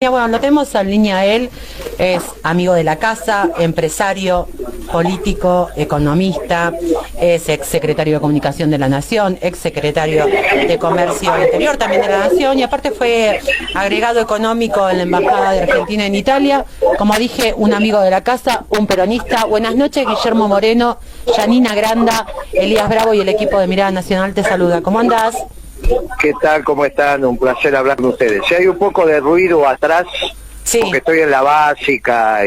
Bueno, lo tenemos en línea a él, es amigo de la casa, empresario, político, economista, es ex secretario de Comunicación de la Nación, ex secretario de Comercio Interior también de la Nación y aparte fue agregado económico en la Embajada de Argentina en Italia. Como dije, un amigo de la casa, un peronista. Buenas noches, Guillermo Moreno, Yanina Granda, Elías Bravo y el equipo de Mirada Nacional te saluda. ¿Cómo andás? ¿Qué tal? ¿Cómo están? Un placer hablar con ustedes. Si hay un poco de ruido atrás, sí, porque estoy en la básica,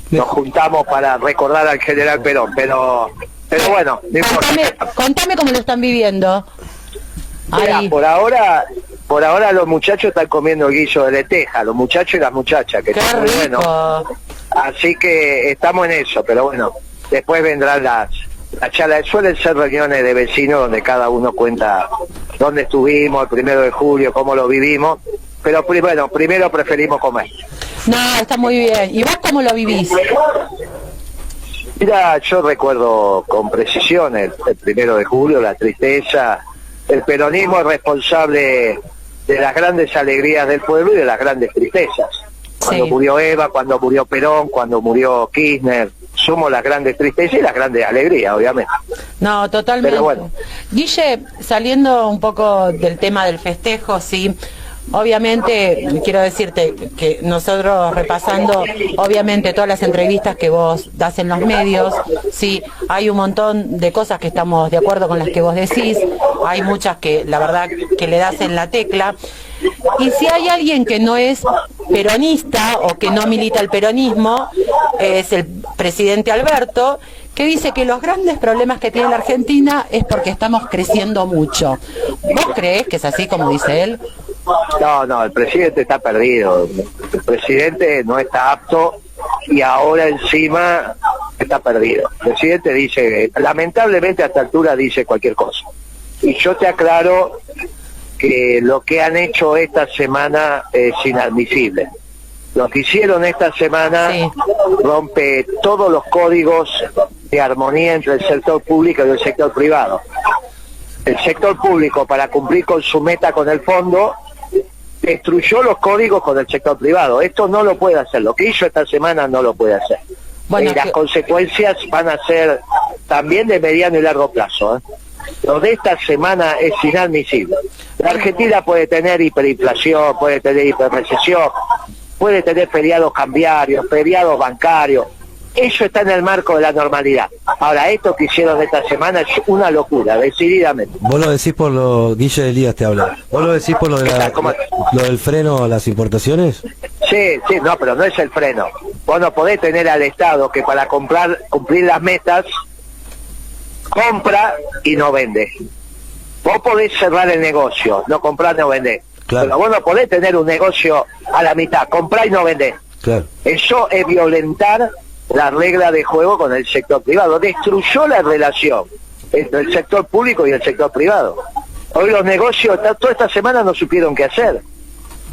nos juntamos para recordar al general Perón, pero bueno, no importa. Contame cómo lo están viviendo. Mira, por ahora los muchachos están comiendo guillo de lenteja, los muchachos y las muchachas, que están muy buenos. Así que estamos en eso, pero bueno, después vendrán las charlas. Suelen ser reuniones de vecinos donde cada uno cuenta dónde estuvimos el 1 de julio, cómo lo vivimos, pero bueno, primero preferimos comer. No, está muy bien. ¿Y vos cómo lo vivís? Mira, yo recuerdo con precisión el 1 de julio, la tristeza. El peronismo es responsable de las grandes alegrías del pueblo y de las grandes tristezas. Cuando murió Eva, cuando murió Perón, cuando murió Kirchner, somos las grandes tristezas y las grandes alegrías, obviamente. No, totalmente. Pero bueno. Guille, saliendo un poco del tema del festejo, sí, obviamente quiero decirte que nosotros repasando, obviamente todas las entrevistas que vos das en los medios, sí, hay un montón de cosas que estamos de acuerdo con las que vos decís, hay muchas que la verdad que le das en la tecla. Y si hay alguien que no es peronista o que no milita el peronismo, es el presidente Alberto, que dice que los grandes problemas que tiene la Argentina es porque estamos creciendo mucho. ¿Vos creés que es así como dice él? No, el presidente está perdido. El presidente no está apto y ahora encima está perdido. El presidente dice, lamentablemente a esta altura dice cualquier cosa. Y yo te aclaro que lo que han hecho esta semana es inadmisible. Lo que hicieron esta semana rompe todos los códigos de armonía entre el sector público y el sector privado. El sector público, para cumplir con su meta con el fondo, destruyó los códigos con el sector privado. Esto no lo puede hacer. Lo que hizo esta semana no lo puede hacer. Bueno, y las consecuencias van a ser también de mediano y largo plazo, ¿eh? Lo de esta semana es inadmisible. La Argentina puede tener hiperinflación, puede tener hiperrecesión, puede tener feriados cambiarios, feriados bancarios. Eso está en el marco de la normalidad. Ahora, esto que hicieron esta semana es una locura, decididamente. Vos lo decís por lo... Guille Elías te habla. ¿Vos lo decís por lo de lo del freno a las importaciones? Sí, no, pero no es el freno. Vos no podés tener al Estado que para cumplir las metas compra y no vende. Vos podés cerrar el negocio, no comprar, no vender. Claro. Pero vos no podés tener un negocio a la mitad, comprar y no vender. Claro. Eso es violentar la regla de juego con el sector privado. Destruyó la relación entre el sector público y el sector privado. Hoy los negocios, toda esta semana no supieron qué hacer.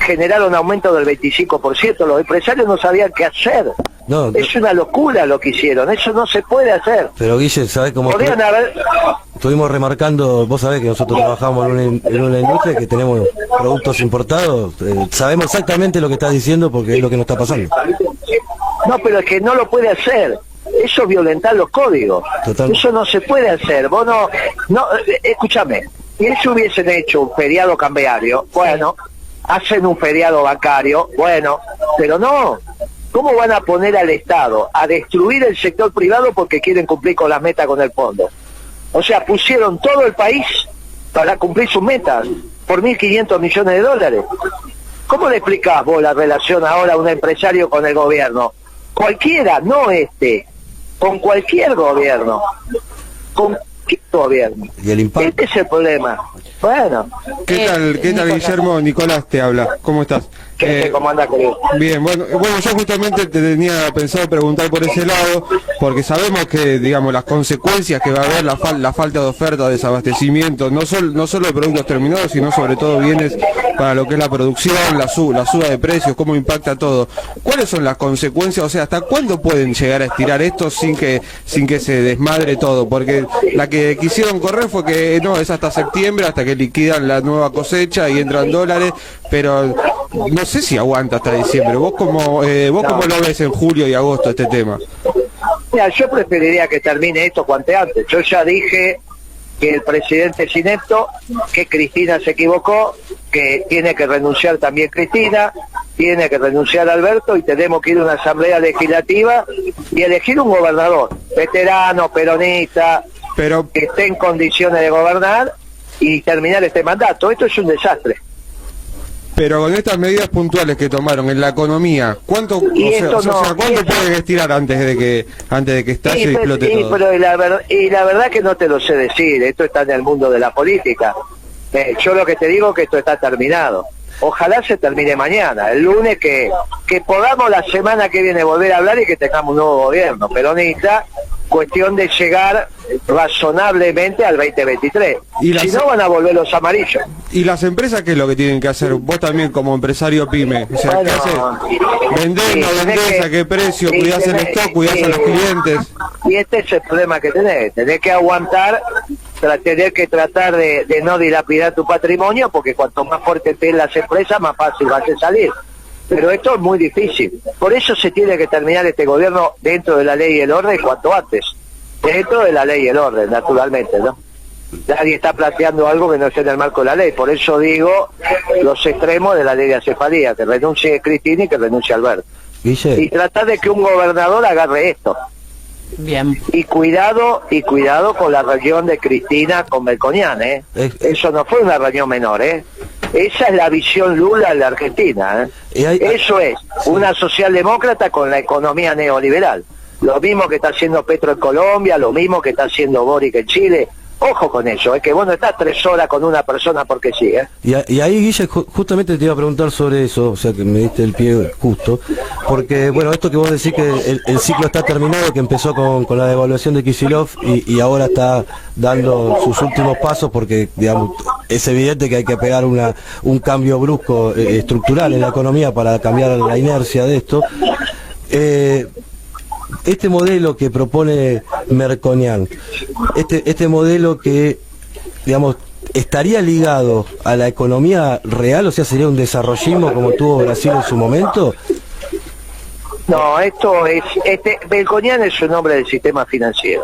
Generaron aumento del 25%, los empresarios no sabían qué hacer. No, es una locura lo que hicieron, eso no se puede hacer. Pero Guille, ¿sabés cómo? Podrían haber... Estuvimos remarcando, vos sabés que nosotros trabajamos en una industria que tenemos productos importados, sabemos exactamente lo que estás diciendo porque es lo que nos está pasando. No, pero es que no lo puede hacer. Eso es violentar los códigos. Total. Eso no se puede hacer. Vos no, escúchame, si ellos hubiesen hecho un feriado cambiario, bueno, hacen un feriado bancario, bueno, pero no. ¿Cómo van a poner al Estado a destruir el sector privado porque quieren cumplir con las metas con el fondo? O sea, pusieron todo el país para cumplir sus metas por 1.500 millones de dólares. ¿Cómo le explicás vos la relación ahora a un empresario con el gobierno? Cualquiera, no con cualquier gobierno. ¿Con qué gobierno? ¿Y el impacto? Este es el problema. Bueno. ¿Qué tal, Guillermo? Nicolás te habla. ¿Cómo estás? ¿Cómo anda, querido? Bien, bueno, yo justamente te tenía pensado preguntar por ese lado, porque sabemos que, digamos, las consecuencias que va a haber la falta de oferta, desabastecimiento, no solo de productos terminados, sino sobre todo bienes para lo que es la producción, la suba de precios, cómo impacta todo. ¿Cuáles son las consecuencias? O sea, ¿hasta cuándo pueden llegar a estirar esto sin que se desmadre todo? Porque la que quisieron correr fue que no, es hasta septiembre, hasta que liquidan la nueva cosecha y entran dólares, pero no sé si aguanta hasta diciembre. ¿Vos cómo lo ves en julio y agosto este tema? Mira, yo preferiría que termine esto cuanto antes. Yo ya dije que el presidente es inepto, que Cristina se equivocó, que tiene que renunciar también Cristina, tiene que renunciar Alberto y tenemos que ir a una asamblea legislativa y elegir un gobernador, veterano, peronista, Pero que esté en condiciones de gobernar y terminar este mandato. Esto es un desastre. Pero con estas medidas puntuales que tomaron en la economía, ¿cuánto pueden estirar antes de que estalle y explote todo? Pero la verdad que no te lo sé decir, esto está en el mundo de la política. Yo lo que te digo es que esto está terminado. Ojalá se termine mañana, el lunes, que podamos la semana que viene volver a hablar y que tengamos un nuevo gobierno peronista, cuestión de llegar razonablemente al 2023. Si no, van a volver los amarillos. ¿Y las empresas qué es lo que tienen que hacer? Vos también como empresario pyme, o sea, ¿qué haces? ¿Vendés, no vendés? ¿A qué precio? ¿Cuidás el stock? ¿Cuidás a los clientes? Y este es el problema que tenés que aguantar, tener que tratar de no dilapidar tu patrimonio, porque cuanto más fuerte estén las empresas, más fácil va a ser salir. Pero esto es muy difícil. Por eso se tiene que terminar este gobierno dentro de la ley y el orden cuanto antes. Dentro de la ley y el orden, naturalmente, ¿no? Nadie está planteando algo que no esté en el marco de la ley. Por eso digo los extremos de la ley de acefalía, que renuncie Cristina y que renuncie Alberto. Guille. Y tratar de que un gobernador agarre esto. Bien. Y cuidado con la reunión de Cristina con Melconian, ¿eh? Eso no fue una reunión menor, ¿eh? Esa es la visión Lula de la Argentina, ¿eh? Eso es, una socialdemócrata con la economía neoliberal. Lo mismo que está haciendo Petro en Colombia, lo mismo que está haciendo Boric en Chile. Ojo con eso, es que vos no estás 3 horas con una persona porque sí, ¿eh? Y ahí, Guille, justamente te iba a preguntar sobre eso, o sea que me diste el pie justo, porque, bueno, esto que vos decís que el ciclo está terminado, que empezó con la devaluación de Kicillof y ahora está dando sus últimos pasos porque, digamos, es evidente que hay que pegar un cambio brusco estructural en la economía para cambiar la inercia de esto. Este modelo que propone Melconian, este modelo que, digamos, estaría ligado a la economía real, o sea, sería un desarrollismo como tuvo Brasil en su momento. No, Melconian es un hombre del sistema financiero.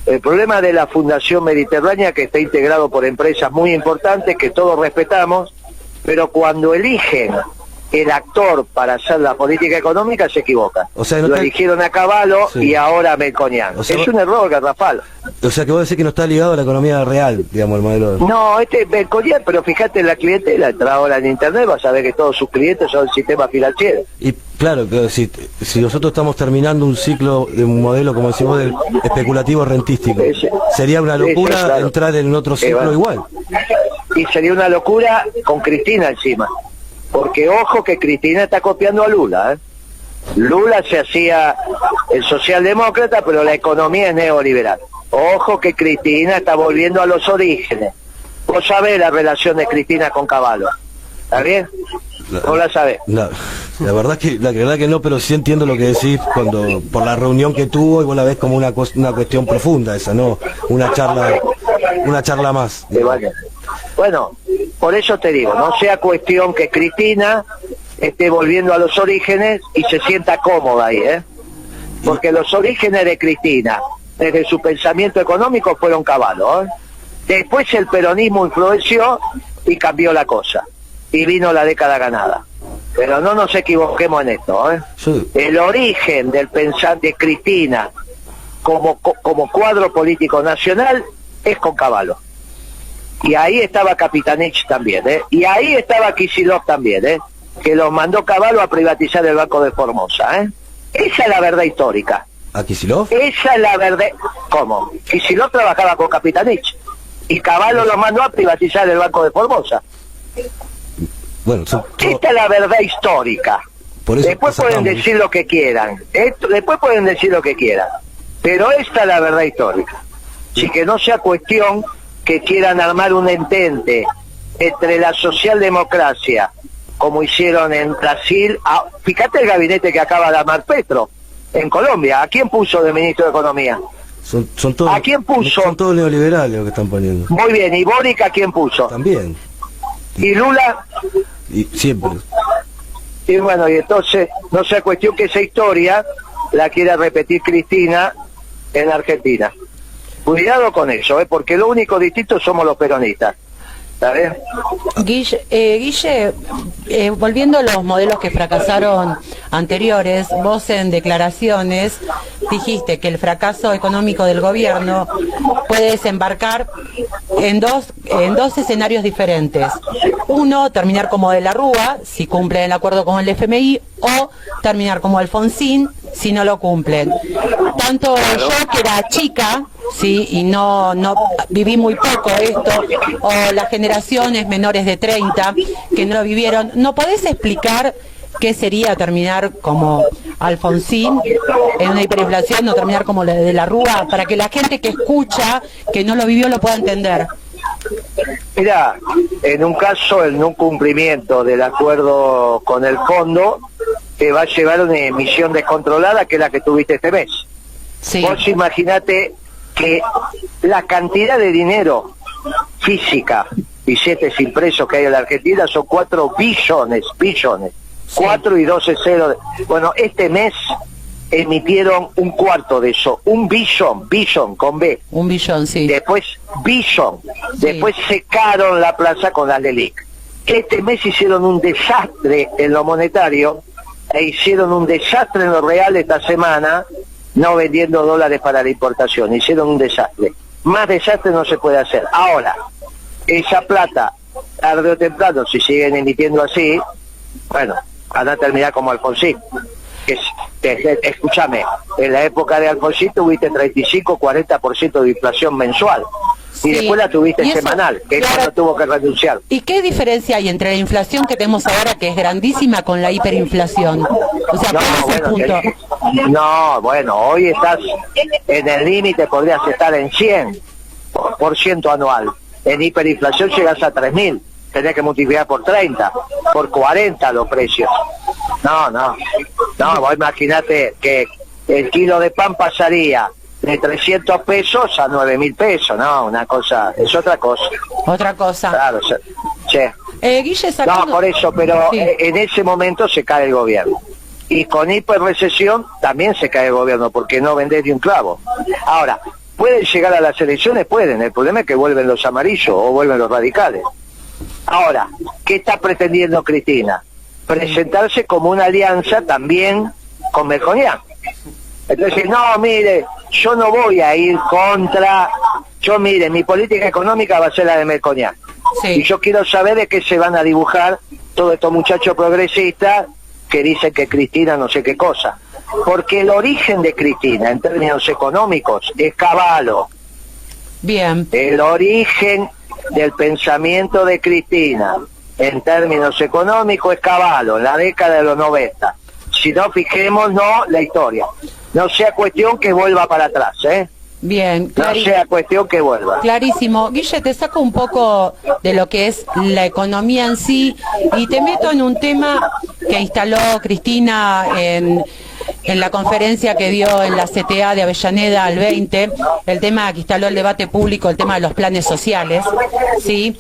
El problema de la Fundación Mediterránea, que está integrado por empresas muy importantes que todos respetamos, pero cuando eligen el actor para hacer la política económica se equivoca. O sea, lo eligieron a Cavallo, sí, y ahora a Melconian. O sea, es un error garrafal. O sea, que vos decís que no está ligado a la economía real, digamos, el modelo. No, Melconian, pero fíjate en la clientela, entra ahora en internet, vas a ver que todos sus clientes son el sistema financiero. Y claro, pero si nosotros estamos terminando un ciclo de un modelo, como decimos, del especulativo rentístico, sería una locura claro, entrar en otro ciclo igual. Y sería una locura con Cristina encima. Porque ojo que Cristina está copiando a Lula, ¿eh? Lula se hacía el socialdemócrata, pero la economía es neoliberal. Ojo que Cristina está volviendo a los orígenes. Vos sabés la relación de Cristina con Cavallo, ¿está bien? ¿No la sabés? La verdad que no, pero sí entiendo lo que decís por la reunión que tuvo, y vos la ves como una cuestión profunda esa, ¿no? Una charla más. Bueno, por eso te digo, no sea cuestión que Cristina esté volviendo a los orígenes y se sienta cómoda ahí, ¿eh? Porque los orígenes de Cristina, desde su pensamiento económico, fueron Cavallo, ¿eh? Después el peronismo influenció y cambió la cosa. Y vino la década ganada. Pero no nos equivoquemos en esto, ¿eh? Sí. El origen del pensar de Cristina como cuadro político nacional es con Cavallo. Y ahí estaba Capitanich también, ¿eh? Y ahí estaba Kicillof también, ¿eh? Que los mandó Cavallo a privatizar el Banco de Formosa, ¿eh? Esa es la verdad histórica. ¿A Kicillof? Esa es la verdad... ¿Cómo? Kicillof trabajaba con Capitanich y Cavallo los mandó a privatizar el Banco de Formosa. Bueno, esta es la verdad histórica. Después pueden decir lo que quieran. Después pueden decir lo que quieran. Pero esta es la verdad histórica. Así que no sea cuestión que quieran armar un entente entre la socialdemocracia, como hicieron en Brasil. Fíjate el gabinete que acaba de armar Petro en Colombia. ¿A quién puso de ministro de Economía? Son todos, ¿a quién puso? Son todos neoliberales los que están poniendo. Muy bien, ¿y Boric a quién puso? También. ¿Y Lula? Y siempre. Y bueno, y entonces no sea cuestión que esa historia la quiera repetir Cristina en Argentina. Cuidado con eso, porque lo único distinto somos los peronistas. ¿Sabes? Guille, volviendo a los modelos que fracasaron anteriores, vos en declaraciones dijiste que el fracaso económico del gobierno puede desembarcar en dos escenarios diferentes. Uno, terminar como De la Rúa, si cumplen el acuerdo con el FMI, o terminar como Alfonsín, si no lo cumplen. Tanto yo, que era chica, sí, y no viví muy poco esto, o las generaciones menores de 30 que no lo vivieron, ¿no podés explicar qué sería terminar como Alfonsín en una hiperinflación o terminar como la de la Rúa, para que la gente que escucha, que no lo vivió, lo pueda entender? Mira, en un caso el no cumplimiento del acuerdo con el fondo te va a llevar a una emisión descontrolada, que es la que tuviste este mes. Sí. Vos imaginate que la cantidad de dinero física, billetes impresos que hay en la Argentina, son 4 billones, Sí. 4 y 12 ceros. Bueno, este mes emitieron un cuarto de eso, un billón con B. Un billón, sí. Después billón, después secaron la plaza con la LELIC. Este mes hicieron un desastre en lo monetario e hicieron un desastre en lo real esta semana, no vendiendo dólares para la importación. Hicieron un desastre. Más desastre no se puede hacer. Ahora, esa plata, tarde o temprano, si siguen emitiendo así, bueno, van a terminar como Alfonsín. Escúchame, en la época de Alfonsín tuviste 35-40% de inflación mensual. Sí. Y después la tuviste Y eso, semanal, que claro. eso no tuvo que renunciar. ¿Y qué diferencia hay entre la inflación que tenemos ahora, que es grandísima, con la hiperinflación? O sea, ¿cuál es el punto? No, bueno, hoy estás en el límite, podrías estar en 100% anual. En hiperinflación llegas a 3.000, tenés que multiplicar por 30, por 40 los precios. No, vos imaginate que el kilo de pan pasaría de 300 pesos a 9.000 pesos, no, una cosa, es otra cosa. Otra cosa. Claro, che. Guille, sacando... No, por eso, pero Sí. en ese momento se cae el gobierno. Y con hiperrecesión también se cae el gobierno, porque no vendés ni un clavo. Ahora, ¿pueden llegar a las elecciones? Pueden, el problema es que vuelven los amarillos o vuelven los radicales. Ahora, ¿qué está pretendiendo Cristina? Presentarse como una alianza también con Melconian. Entonces, no, mire, yo no voy a ir contra... mire, mi política económica va a ser la de Melconian. Sí. Y yo quiero saber de qué se van a dibujar todos estos muchachos progresistas que dicen que Cristina no sé qué cosa. Porque el origen de Cristina, en términos económicos, es Cavallo. Bien. El origen del pensamiento de Cristina, en términos económicos, es Cavallo, en la década de los 90. Si no, fijémonos la historia. No sea cuestión que vuelva para atrás, Bien, No sea cuestión que vuelva. clarísimo. Guille, te saco un poco de lo que es la economía en sí y te meto en un tema que instaló Cristina en la conferencia que dio en la CTA de Avellaneda al 20, el tema que instaló el debate público, el tema de los planes sociales, ¿sí?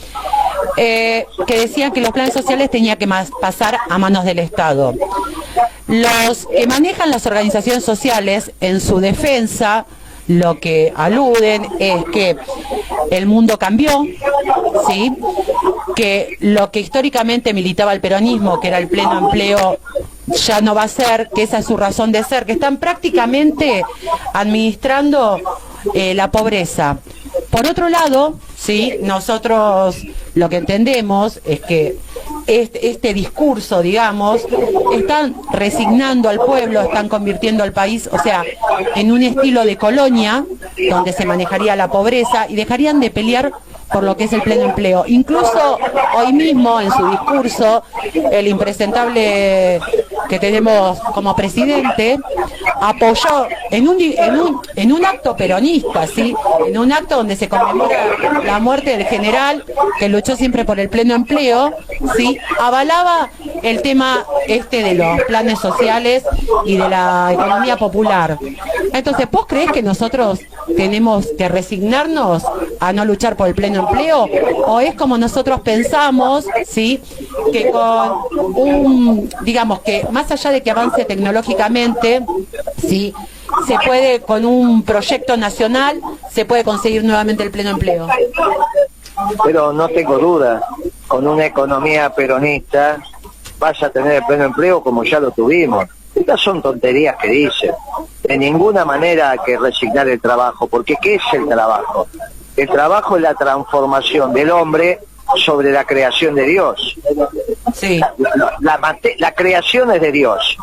Que decían que los planes sociales tenían que pasar a manos del Estado. Los que manejan las organizaciones sociales, en su defensa, lo que aluden es que el mundo cambió, ¿sí? Que lo que históricamente militaba el peronismo, que era el pleno empleo, ya no va a ser, que esa es su razón de ser, que están prácticamente administrando la pobreza. Por otro lado, sí, nosotros lo que entendemos es que este discurso, digamos, están resignando al pueblo, están convirtiendo al país, o sea, en un estilo de colonia, donde se manejaría la pobreza y dejarían de pelear por lo que es el pleno empleo. Incluso hoy mismo, en su discurso, el impresentable que tenemos como presidente apoyó en un acto peronista, ¿sí? En un acto donde se conmemora la muerte del general que luchó siempre por el pleno empleo, ¿sí? Avalaba el tema de los planes sociales y de la economía popular. Entonces, ¿vos creés que nosotros tenemos que resignarnos a no luchar por el pleno empleo? ¿O es como nosotros pensamos, ¿sí? Que con digamos que más allá de que avance tecnológicamente, ¿sí? Se puede, con un proyecto nacional, se puede conseguir nuevamente el pleno empleo? Pero no tengo duda, con una economía peronista vas a tener el pleno empleo como ya lo tuvimos. Estas son tonterías que dicen. De ninguna manera hay que resignar el trabajo, porque ¿qué es el trabajo? El trabajo es la transformación del hombre sobre la creación de Dios. Sí. La creación es de Dios.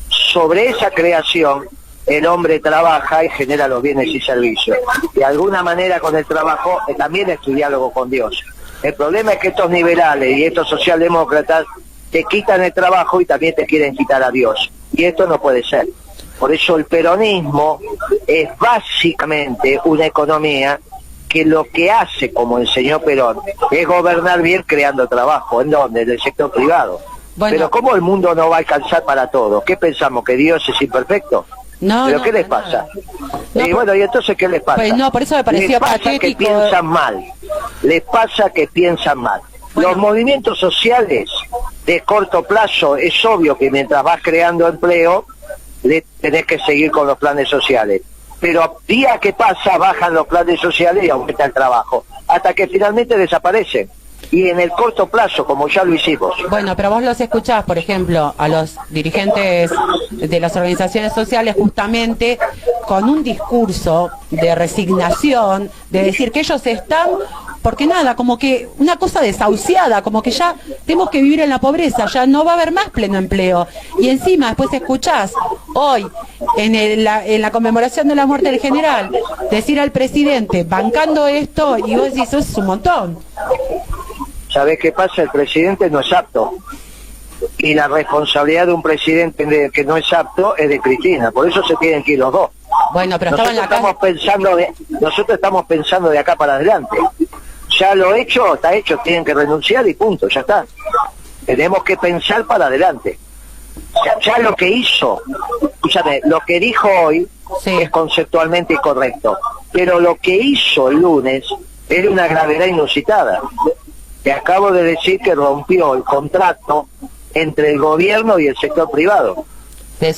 Sobre esa creación el hombre trabaja y genera los bienes y servicios. De alguna manera con el trabajo también es tu diálogo con Dios. El problema es que estos liberales y estos socialdemócratas te quitan el trabajo y también te quieren quitar a Dios. Y esto no puede ser. Por eso el peronismo es básicamente una economía que lo que hace, como enseñó Perón, es gobernar bien creando trabajo. ¿En dónde? En el sector privado. Bueno. Pero ¿cómo el mundo no va a alcanzar para todo? ¿Qué pensamos? ¿Que Dios es imperfecto? No, ¿Pero no, qué les no, pasa? no. Y bueno, ¿y entonces qué les pasa? Pues no, por eso me parecía les pasa patético. que piensan mal. Les pasa que piensan mal. Bueno. Los movimientos sociales de corto plazo, es obvio que mientras vas creando empleo, tenés que seguir con los planes sociales. Pero día que pasa, bajan los planes sociales y aumenta el trabajo, hasta que finalmente desaparecen. Y en el corto plazo, como ya lo hicimos. Bueno, pero vos los escuchás, por ejemplo, a los dirigentes de las organizaciones sociales justamente con un discurso de resignación, de decir que ellos están, porque nada, como que una cosa desahuciada, como que ya tenemos que vivir en la pobreza, ya no va a haber más pleno empleo. Y encima después escuchás hoy, en la conmemoración de la muerte del general, decir al presidente, bancando esto, y vos decís, eso es un montón. ¿Sabés qué pasa? El presidente no es apto. Y la responsabilidad de un presidente que no es apto es de Cristina. Por eso se tienen que ir los dos. Bueno, pero nosotros estamos pensando de acá para adelante. Ya lo hecho, está hecho, tienen que renunciar y punto, ya está. Tenemos que pensar para adelante. Ya lo que hizo, escúchame, lo que dijo hoy sí, es conceptualmente incorrecto. Pero lo que hizo el lunes era una gravedad inusitada. Te acabo de decir que rompió el contrato entre el gobierno y el sector privado.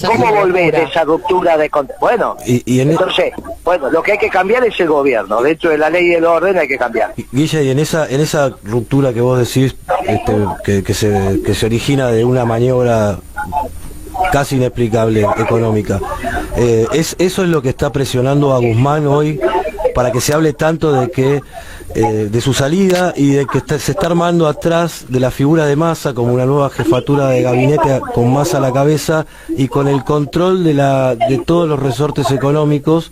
¿Cómo volver de esa ruptura de contrato? Bueno, entonces, bueno, lo que hay que cambiar es el gobierno. Dentro de la ley y el orden hay que cambiar. Guille, y en esa ruptura que vos decís, que se origina de una maniobra casi inexplicable económica, eso es lo que está presionando a Guzmán hoy para que se hable tanto de que de su salida y de que se está armando atrás de la figura de Massa como una nueva jefatura de gabinete con Massa a la cabeza y con el control de todos los resortes económicos,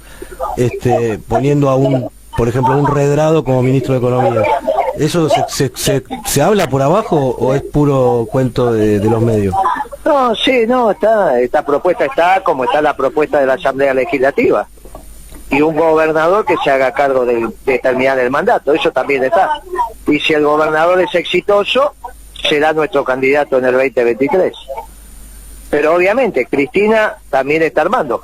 poniendo por ejemplo, a un Redrado como ministro de Economía. ¿Eso se habla por abajo o es puro cuento de los medios? No, sí, no, esta propuesta está como está la propuesta de la Asamblea Legislativa. Y un gobernador que se haga cargo de terminar el mandato, eso también está. Y si el gobernador es exitoso, será nuestro candidato en el 2023. Pero obviamente Cristina también está armando.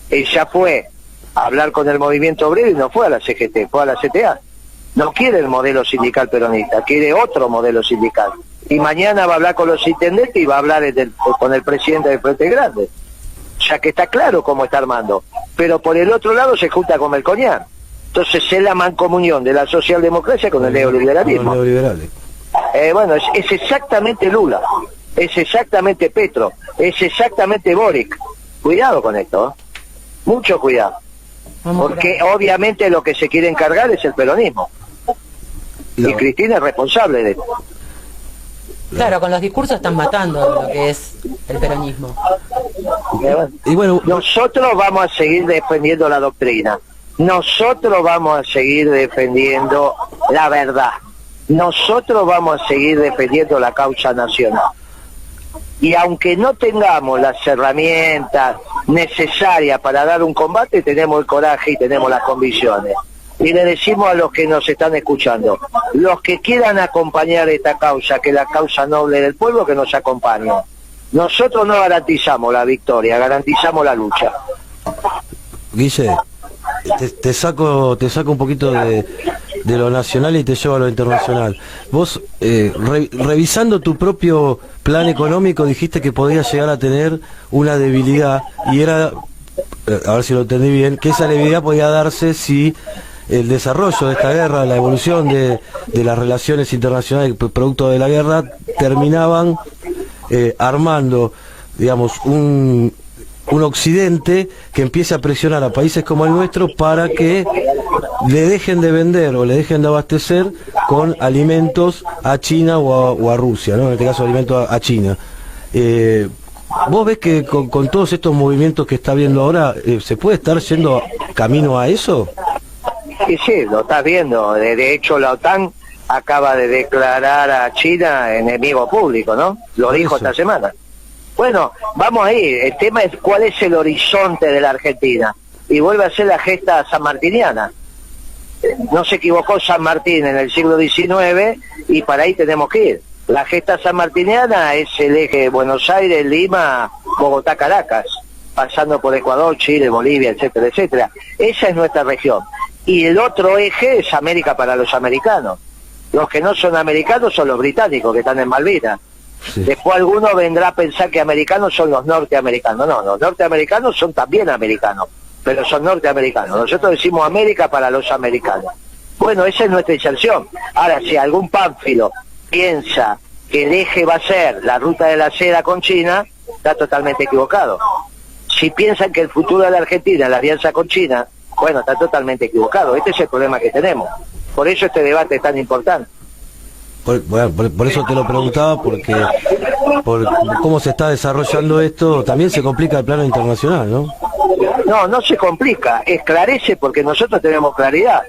Ella fue a hablar con el movimiento obrero y no fue a la CGT, fue a la CTA. No quiere el modelo sindical peronista, quiere otro modelo sindical. Y mañana va a hablar con los intendentes y va a hablar con el presidente del Frente Grande. Ya que está claro cómo está armando. Pero por el otro lado se junta con Melconian. Entonces es la mancomunión de la socialdemocracia con el neoliberalismo. Bueno, es exactamente Lula, es exactamente Petro, es exactamente Boric. Cuidado con esto, mucho cuidado. Porque obviamente lo que se quiere encargar es el peronismo. Y Cristina es responsable de esto. Claro, con los discursos están matando lo que es el peronismo. Y bueno, nosotros vamos a seguir defendiendo la doctrina. Nosotros vamos a seguir defendiendo la verdad. Nosotros vamos a seguir defendiendo la causa nacional. Y aunque no tengamos las herramientas necesaria para dar un combate, tenemos el coraje y tenemos las convicciones. Y le decimos a los que nos están escuchando, los que quieran acompañar esta causa, que es la causa noble del pueblo, que nos acompañen. Nosotros no garantizamos la victoria, garantizamos la lucha. Guille, te saco un poquito de lo nacional y te llevo a lo internacional. Vos, revisando tu propio plan económico, dijiste que podías llegar a tener una debilidad, y era, a ver si lo entendí bien, que esa debilidad podía darse si el desarrollo de esta guerra, la evolución de las relaciones internacionales producto de la guerra, terminaban armando, digamos, un occidente que empiece a presionar a países como el nuestro para que le dejen de vender o le dejen de abastecer con alimentos a China o a Rusia, ¿no? En este caso alimentos a China. ¿Vos ves que con todos estos movimientos que está viendo ahora, se puede estar yendo camino a eso? Sí, sí, lo estás viendo. De hecho, la OTAN acaba de declarar a China enemigo público, ¿no? Lo dijo esta semana. Bueno, vamos ahí. El tema es cuál es el horizonte de la Argentina. Y vuelve a ser la gesta sanmartiniana. No se equivocó San Martín en el siglo XIX y para ahí tenemos que ir. La gesta sanmartiniana es el eje Buenos Aires, Lima, Bogotá, Caracas, pasando por Ecuador, Chile, Bolivia, etcétera, etcétera. Esa es nuestra región. Y el otro eje es América para los americanos. Los que no son americanos son los británicos que están en Malvinas. Sí. Después alguno vendrá a pensar que americanos son los norteamericanos. No, los norteamericanos son también americanos, pero son norteamericanos. Nosotros decimos América para los americanos. Bueno, esa es nuestra inserción. Ahora, si algún pánfilo piensa que el eje va a ser la ruta de la seda con China, está totalmente equivocado. Si piensan que el futuro de la Argentina es la alianza con China, bueno, está totalmente equivocado. Este es el problema que tenemos. Por eso este debate es tan importante. Por eso te lo preguntaba, porque por cómo se está desarrollando esto, también se complica el plano internacional, ¿no? No se complica, esclarece porque nosotros tenemos claridad.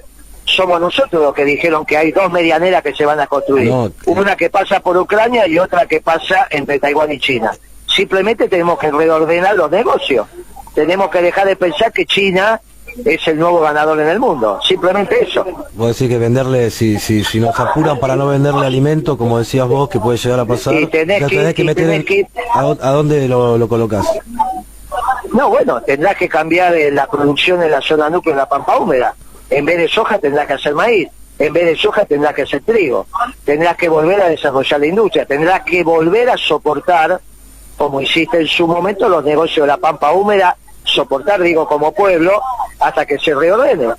Somos nosotros los que dijeron que hay dos medianeras que se van a construir. Una que pasa por Ucrania y otra que pasa entre Taiwán y China. Simplemente tenemos que reordenar los negocios. Tenemos que dejar de pensar que China es el nuevo ganador en el mundo, simplemente eso. Vos decís que venderle, si nos apuran para no venderle alimento, como decías vos, que puede llegar a pasar, tenés que meter ¿a dónde lo colocás? No, bueno, tendrás que cambiar la producción en la zona núcleo de la pampa húmeda. En vez de soja tendrás que hacer maíz, en vez de soja tendrás que hacer trigo, tendrás que volver a desarrollar la industria, tendrás que volver a soportar, como hiciste en su momento, los negocios de la pampa húmeda, soportar, digo, como pueblo, hasta que se reordene.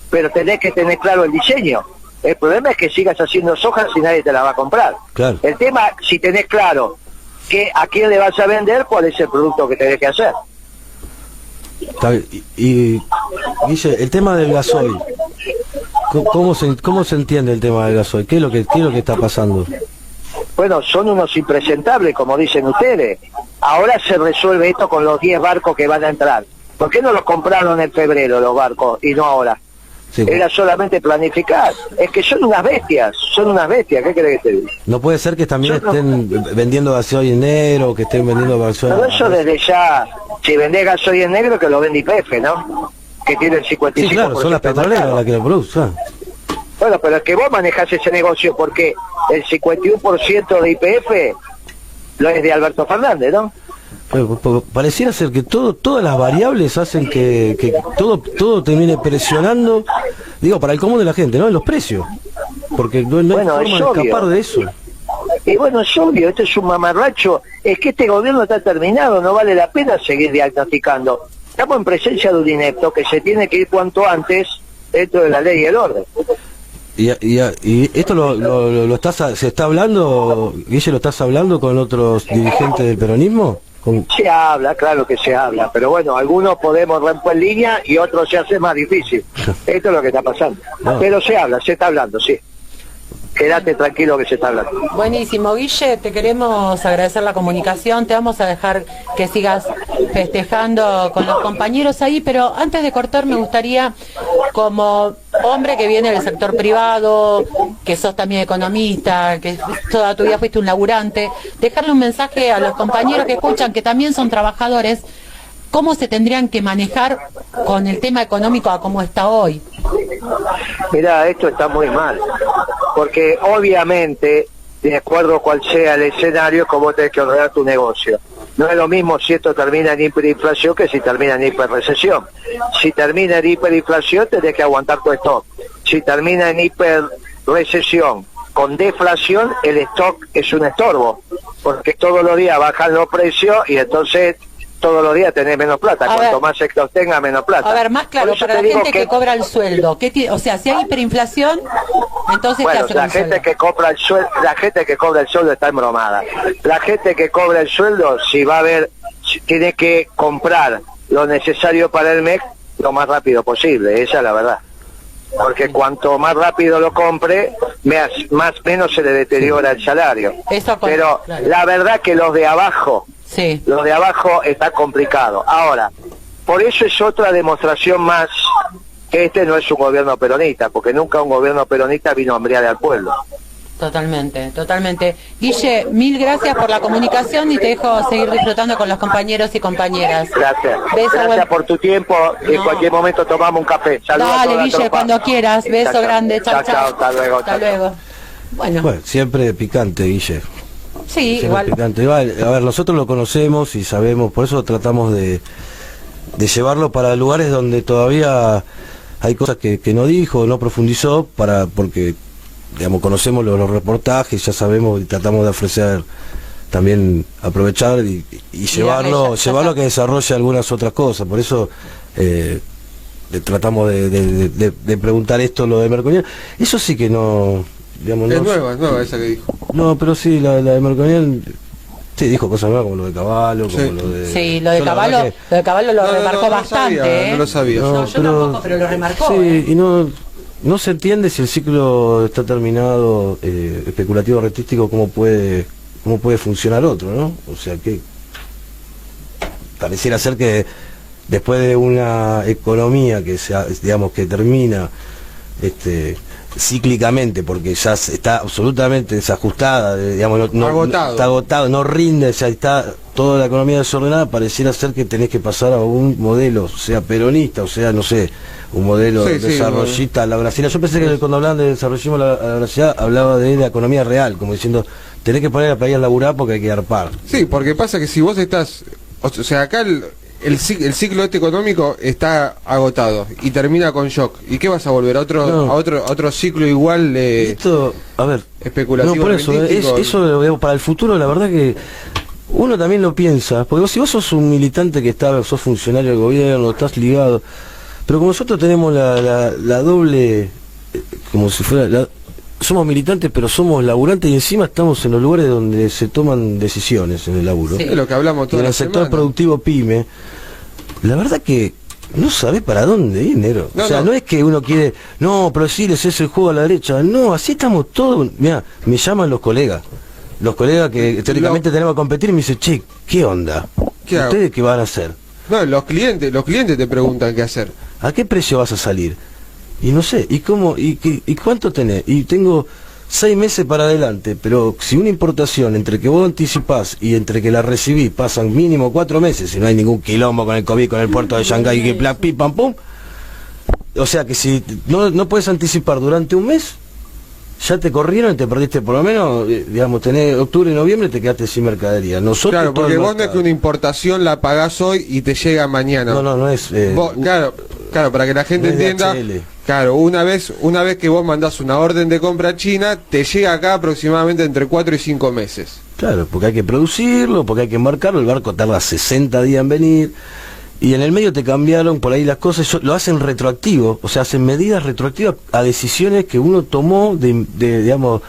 Pero tenés que tener claro el diseño. El problema es que sigas haciendo soja si nadie te la va a comprar. Claro. El tema, si tenés claro que a quién le vas a vender, cuál es el producto que tenés que hacer. Y Guille, el tema del gasoil, ¿cómo se entiende el tema del gasoil? ¿Qué es lo que está pasando? Bueno, son unos impresentables, como dicen ustedes. Ahora se resuelve esto con los 10 barcos que van a entrar. ¿Por qué no los compraron en febrero los barcos y no ahora? Sí, era solamente planificar. Es que son unas bestias, ¿qué querés que te diga? No puede ser que también estén vendiendo gasoil en negro, que estén vendiendo gasoil... Todo eso desde ya, si vendés gasoil en negro, que lo vende YPF, ¿no? Que tiene el 55%. Sí, claro, son las petroleras las que lo producen. Bueno, pero es que vos manejás ese negocio porque el 51% de YPF lo es de Alberto Fernández, ¿no? Pero pareciera ser que todas las variables hacen que todo termine presionando, digo, para el común de la gente, ¿no? En los precios. Porque no hay forma de escapar de eso. Y bueno, es obvio, esto es un mamarracho. Es que este gobierno está terminado, no vale la pena seguir diagnosticando. Estamos en presencia de un inepto que se tiene que ir cuanto antes dentro de la ley y el orden. Y esto se está hablando, Guille, ¿lo estás hablando con otros dirigentes del peronismo? Se habla, claro que se habla, pero bueno, algunos podemos romper línea y otros se hace más difícil. Esto es lo que está pasando. No. Pero se está hablando, sí. Quédate tranquilo que se está hablando. Buenísimo, Guille, te queremos agradecer la comunicación, te vamos a dejar que sigas festejando con los compañeros ahí, pero antes de cortar me gustaría, como hombre que viene del sector privado, que sos también economista, que toda tu vida fuiste un laburante, dejarle un mensaje a los compañeros que escuchan, que también son trabajadores, cómo se tendrían que manejar con el tema económico a cómo está hoy. Mira, esto está muy mal, porque obviamente, de acuerdo a cual sea el escenario, cómo tenés que ordenar tu negocio. No es lo mismo si esto termina en hiperinflación que si termina en hiperrecesión. Si termina en hiperinflación, tenés que aguantar tu stock. Si termina en hiperrecesión con deflación, el stock es un estorbo, porque todos los días bajan los precios y entonces todos los días tenés menos plata. A Cuanto ver, más stock tenga, menos plata. A ver, más claro, Por eso para te la digo gente que cobra el sueldo, o sea, si hay hiperinflación, entonces Bueno, ¿qué hace con la el gente sueldo? que cobra el sueldo, la gente que cobra el sueldo está embromada. La gente que cobra el sueldo, si va a ver, tiene que comprar lo necesario para el mes lo más rápido posible, esa es la verdad. Porque cuanto más rápido lo compre, menos se le deteriora el salario. Pero claro. la verdad que los de abajo, Sí. está complicado. Ahora, por eso es otra demostración más que este no es un gobierno peronista, porque nunca un gobierno peronista vino a hambrear al pueblo. Totalmente, totalmente. Guille, mil gracias por la comunicación y te dejo seguir disfrutando con los compañeros y compañeras. Gracias. Beso, Gracias por tu tiempo. En No. cualquier momento tomamos un café. Saludos a Dale, toda la Guille, tropa. cuando quieras. Beso Chao, grande. Chao, chao. Hasta luego. Hasta chao, chao. luego. Bueno, Bueno, siempre picante, Guille. sí, Siempre igual. picante. Igual, a ver, nosotros lo conocemos y sabemos, por eso tratamos de llevarlo para lugares donde todavía hay cosas que no dijo, no profundizó, porque digamos, conocemos los reportajes, ya sabemos y tratamos de ofrecer también, aprovechar y llevarlo a que desarrolle algunas otras cosas. Por eso le tratamos de preguntar esto, lo de Merconian. Eso sí que no, digamos, Es no, nueva esa que dijo. no, pero sí, la de Merconian, sí, dijo cosas nuevas como lo de Caballo, como Sí. lo de... Sí, lo de Yo la Caballo, verdad lo de Caballo lo No, remarcó no bastante, sabía, ¿eh? no lo sabía. No, yo tampoco, pero lo remarcó, Sí, ¿eh? y no se entiende si el ciclo está terminado, especulativo artístico, cómo puede funcionar otro, ¿no? O sea que pareciera ser que después de una economía que digamos que termina cíclicamente, porque ya está absolutamente desajustada, digamos, Agotado. está agotado, no rinde, ya está toda la economía desordenada, pareciera ser que tenés que pasar a un modelo, sea peronista, o sea, no sé, un modelo Sí, sí, desarrollista a la brasileña. Yo pensé que cuando hablaban de desarrollismo a la brasileña hablaba de la economía real, como diciendo, tenés que poner a playa a laburar porque hay que arpar. Sí, porque pasa que si vos estás, o sea, acá el ciclo este económico está agotado y termina con shock. ¿Y qué vas a volver a otro No. a otro ciclo igual de Esto, a ver, especulativo? no, por eso, artístico? eso digamos, para el futuro, la verdad que uno también lo piensa, porque si vos sos un militante que sos funcionario del gobierno, estás ligado, pero como nosotros tenemos la doble, como si fuera, somos militantes pero somos laburantes y encima estamos en los lugares donde se toman decisiones en el laburo. Sí. Es lo que hablamos Y toda en la el sector semana. productivo PYME, la verdad que no sabés para dónde ir, Nero. No, o sea, no. no es que uno quiere, no, pero sí les es el juego a la derecha. No, así estamos todos. Mira, me llaman los colegas que teóricamente tenemos que competir y me dicen, che, ¿qué onda? ¿Qué hago? ¿Ustedes qué van a hacer? No, los clientes te preguntan qué hacer. ¿A qué precio vas a salir? Y no sé, ¿y cómo? ¿Y cuánto tenés? Y tengo 6 meses para adelante, pero si una importación entre que vos anticipás y entre que la recibí pasan mínimo 4 meses, si no hay ningún quilombo con el COVID, con el puerto de Shanghái, que pla, pim, pam, pum, o sea que si no puedes anticipar durante un mes, ya te corrieron y te perdiste por lo menos, digamos, tenés octubre y noviembre, te quedaste sin mercadería. Nosotros Claro, todo porque el vos no es mercado. que una importación la pagás hoy y te llega mañana. No es... Claro, para que la gente no es de entienda, HL. claro, una vez que vos mandás una orden de compra a China, te llega acá aproximadamente entre 4 y 5 meses. Claro, porque hay que producirlo, porque hay que embarcarlo, el barco tarda 60 días en venir, y en el medio te cambiaron por ahí las cosas, lo hacen retroactivo, o sea, hacen medidas retroactivas a decisiones que uno tomó digamos,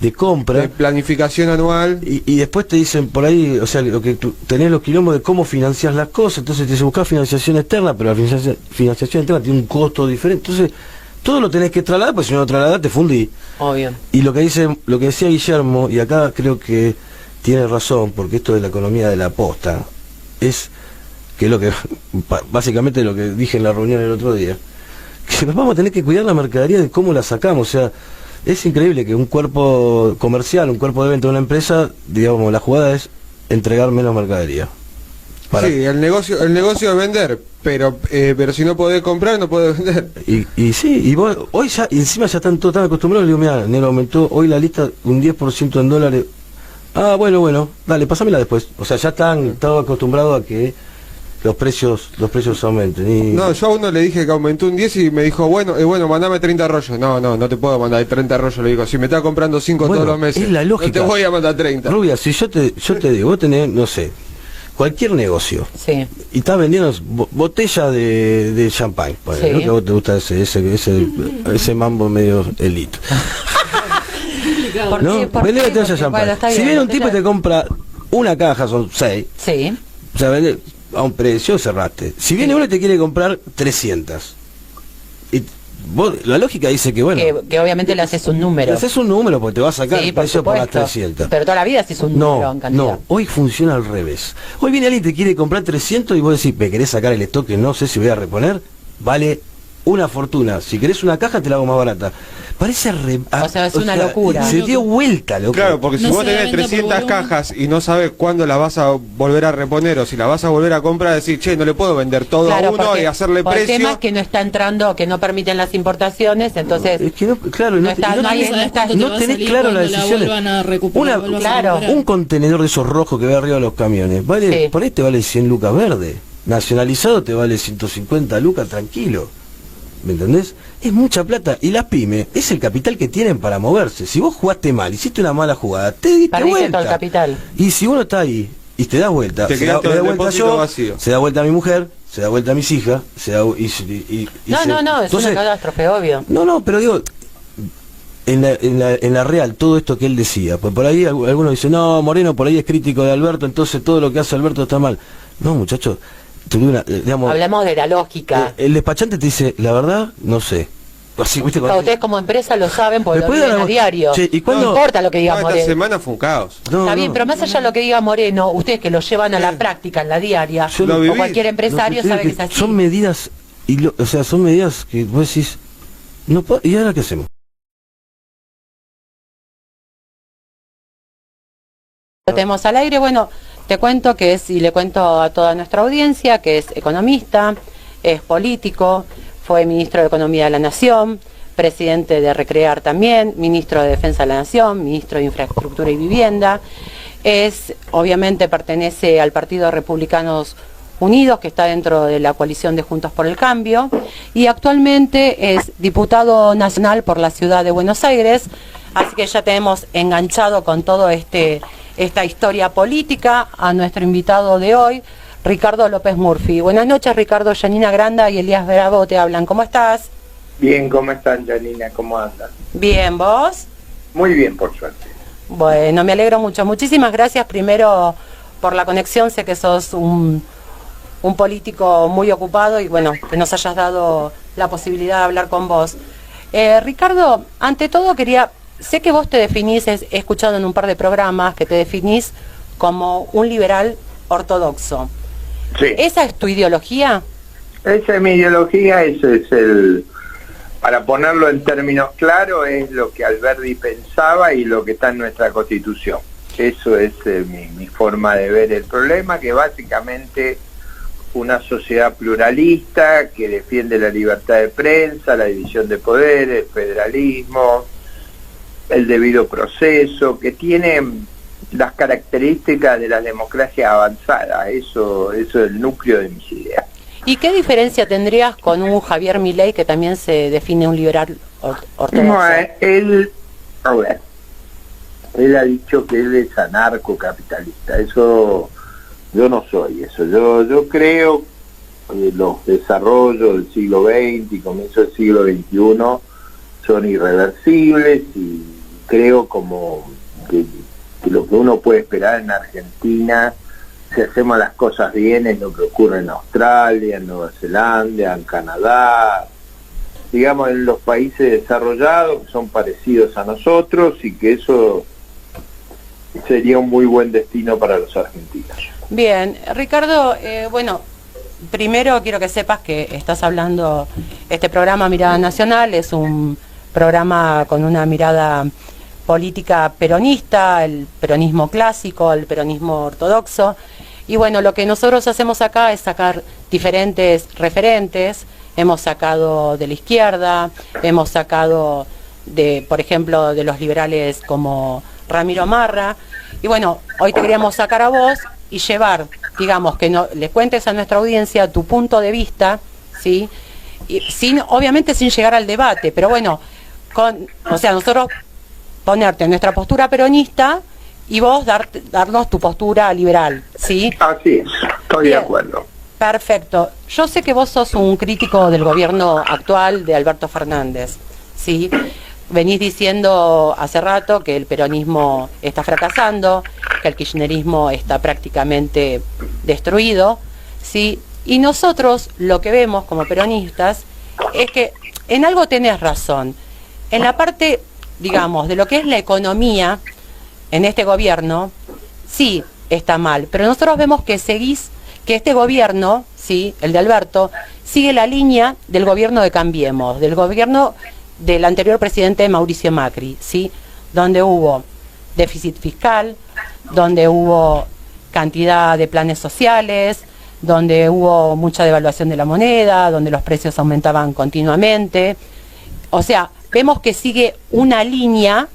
de compra. De planificación anual. Y después te dicen por ahí, o sea, lo que tenés los quilombos de cómo financias las cosas, entonces te dicen buscar financiación externa, pero la financiación externa tiene un costo diferente, entonces todo lo tenés que trasladar, porque si no lo trasladás te fundís. Obvio. Y lo que decía Guillermo, y acá creo que tiene razón, porque esto de la economía de la posta, es que es lo que básicamente lo que dije en la reunión el otro día, que nos vamos a tener que cuidar la mercadería de cómo la sacamos, o sea, es increíble que un cuerpo comercial, un cuerpo de venta de una empresa, digamos, la jugada es entregar menos mercadería. Sí, el negocio es vender, pero si no podés comprar, no podés vender. Y sí, y vos, hoy ya, y encima ya están todos tan acostumbrados, le digo, mira, Nero, aumentó hoy la lista un 10% en dólares. Ah, bueno, dale, pásamela después. O sea, ya están todos acostumbrados a que los precios aumenten. Y... No, yo a uno le dije que aumentó un 10 y me dijo, bueno, mandame 30 rollos. No te puedo mandar 30 rollos, le digo, si me está comprando 5 bueno, todos los meses, es la lógica. no te voy a mandar 30. Rubia, si yo te digo, vos tenés, no sé, cualquier negocio, Sí. y estás vendiendo botella de champán, Sí. ¿no? Que a vos te gusta ese mambo medio elite. ¿Por ¿No? qué? ¿Por Vendé qué? botella de Porque, champán. bueno, está Si bien, viene un botella tipo y te compra una caja, son 6, Sí. o sea, vende a un precio, cerraste. Si viene uno y te quiere comprar 300, y vos, la lógica dice que, bueno, Que obviamente le haces un número. le haces un número porque te va a sacar Sí, el por precio por las supuesto. 300. Pero toda la vida haces un número en cantidad. No, hoy funciona al revés. Hoy viene alguien y te quiere comprar 300 y vos decís, ¿me querés sacar el stock que no sé si voy a reponer? Vale una fortuna. Si querés una caja te la hago más barata. Parece O sea, es una locura. Se dio vuelta, loco. Claro, porque si No vos se da tenés venta por 300 volumen. cajas y no sabes cuándo la vas a volver a reponer o si la vas a volver a comprar, decir, che, no le puedo vender todo Claro, a uno porque y hacerle por el precio. tema es que no está entrando, que no permiten las importaciones, entonces Es que no, claro, No está- no hay- ¿Sabes cuánto te no va a tenés salir claro cuando las la decisiones. vuelvan a recuperar, vuelvas a claro, recuperar? Un contenedor de esos rojos que ve arriba de los camiones, vale, Sí. por ahí te vale 100 lucas verde. Nacionalizado te vale 150 lucas tranquilo. ¿Me entendés? Es mucha plata. Y las pymes es el capital que tienen para moverse. Si vos jugaste mal, hiciste una mala jugada, te diste perdiste vuelta. todo el capital. Y si uno está ahí y te das vuelta, Te se da, quedaste me da el vuelta depósito yo, vacío. se da vuelta a mi mujer, se da vuelta a mis hijas, se da, y No, se- es entonces, una catástrofe, obvio. no, pero digo, en la real, todo esto que él decía, pues por ahí algunos dicen, no, Moreno por ahí es crítico de Alberto, entonces todo lo que hace Alberto está mal. No, muchachos, digamos, Hablamos de la lógica. el despachante te dice, la verdad, no sé. Así, ¿viste? Claro, ustedes como empresa lo saben porque lo Después ven de la- a diario. Che, ¿y no cuándo- importa lo que diga No, esta Moreno. semana fue un caos. No, Está no. bien, pero más allá de lo que diga Moreno, ustedes que lo llevan a la práctica, en la diaria, Yo lo o viví. cualquier empresario Lo que sabe te que es digo así. son medidas, o sea, son medidas que vos decís, no puedo, ¿y ahora qué hacemos? Lo tenemos al aire. Bueno, te cuento que es, y le cuento a toda nuestra audiencia, que es economista, es político, fue ministro de Economía de la Nación, presidente de Recrear también, ministro de Defensa de la Nación, ministro de Infraestructura y Vivienda. Obviamente pertenece al Partido Republicanos Unidos, que está dentro de la coalición de Juntos por el Cambio, y actualmente es diputado nacional por la ciudad de Buenos Aires, así que ya tenemos enganchado con todo esta historia política a nuestro invitado de hoy, Ricardo López Murphy. Buenas noches, Ricardo. Janina Granda y Elías Bravo te hablan. ¿Cómo estás? Bien, ¿cómo están, Janina? ¿Cómo andan? Bien, ¿vos? Muy bien, por suerte. Bueno, me alegro mucho. Muchísimas gracias primero por la conexión. Sé que sos un político muy ocupado y bueno, que nos hayas dado la posibilidad de hablar con vos. Ricardo, ante todo sé que vos te definís, he escuchado en un par de programas que te definís como un liberal ortodoxo. Sí. ¿Esa es tu ideología? Esa es mi ideología, ese es para ponerlo en términos claros, es lo que Alberti pensaba y lo que está en nuestra Constitución. Eso es mi forma de ver el problema, que básicamente una sociedad pluralista que defiende la libertad de prensa, la división de poderes, el federalismo, el debido proceso, que tiene las características de la democracia avanzada. Eso es el núcleo de mis ideas. ¿Y qué diferencia tendrías con un Javier Milei que también se define un liberal ortodoxo? No, él ha dicho que él es anarcocapitalista. Eso, yo no soy eso. Yo creo que los desarrollos del siglo XX y comienzo del siglo XXI son irreversibles y creo como que lo que uno puede esperar en Argentina, si hacemos las cosas bien, es lo que ocurre en Australia, en Nueva Zelanda, en Canadá, digamos en los países desarrollados que son parecidos a nosotros, y que eso sería un muy buen destino para los argentinos. Bien, Ricardo, bueno, primero quiero que sepas que estás hablando, este programa Mirada Nacional es un programa con una mirada política peronista, el peronismo clásico, el peronismo ortodoxo. Y bueno, lo que nosotros hacemos acá es sacar diferentes referentes. Hemos sacado de la izquierda, hemos sacado de, por ejemplo, de los liberales como Ramiro Marra. Y bueno, hoy te queríamos sacar a vos y llevar, digamos, que no, le cuentes a nuestra audiencia tu punto de vista, ¿sí? Y obviamente sin llegar al debate, pero bueno, o sea, nosotros ponerte en nuestra postura peronista y vos darnos tu postura liberal, ¿sí? Así es, estoy de acuerdo. Perfecto. Yo sé que vos sos un crítico del gobierno actual de Alberto Fernández, ¿sí? Venís diciendo hace rato que el peronismo está fracasando, que el kirchnerismo está prácticamente destruido, ¿sí? Y nosotros lo que vemos como peronistas es que en algo tenés razón. En la parte, digamos, de lo que es la economía en este gobierno, sí está mal, pero nosotros vemos que que este gobierno, sí, el de Alberto, sigue la línea del gobierno de Cambiemos, del gobierno del anterior presidente Mauricio Macri, ¿sí? Donde hubo déficit fiscal, donde hubo cantidad de planes sociales, donde hubo mucha devaluación de la moneda, donde los precios aumentaban continuamente. O sea, vemos que sigue una línea,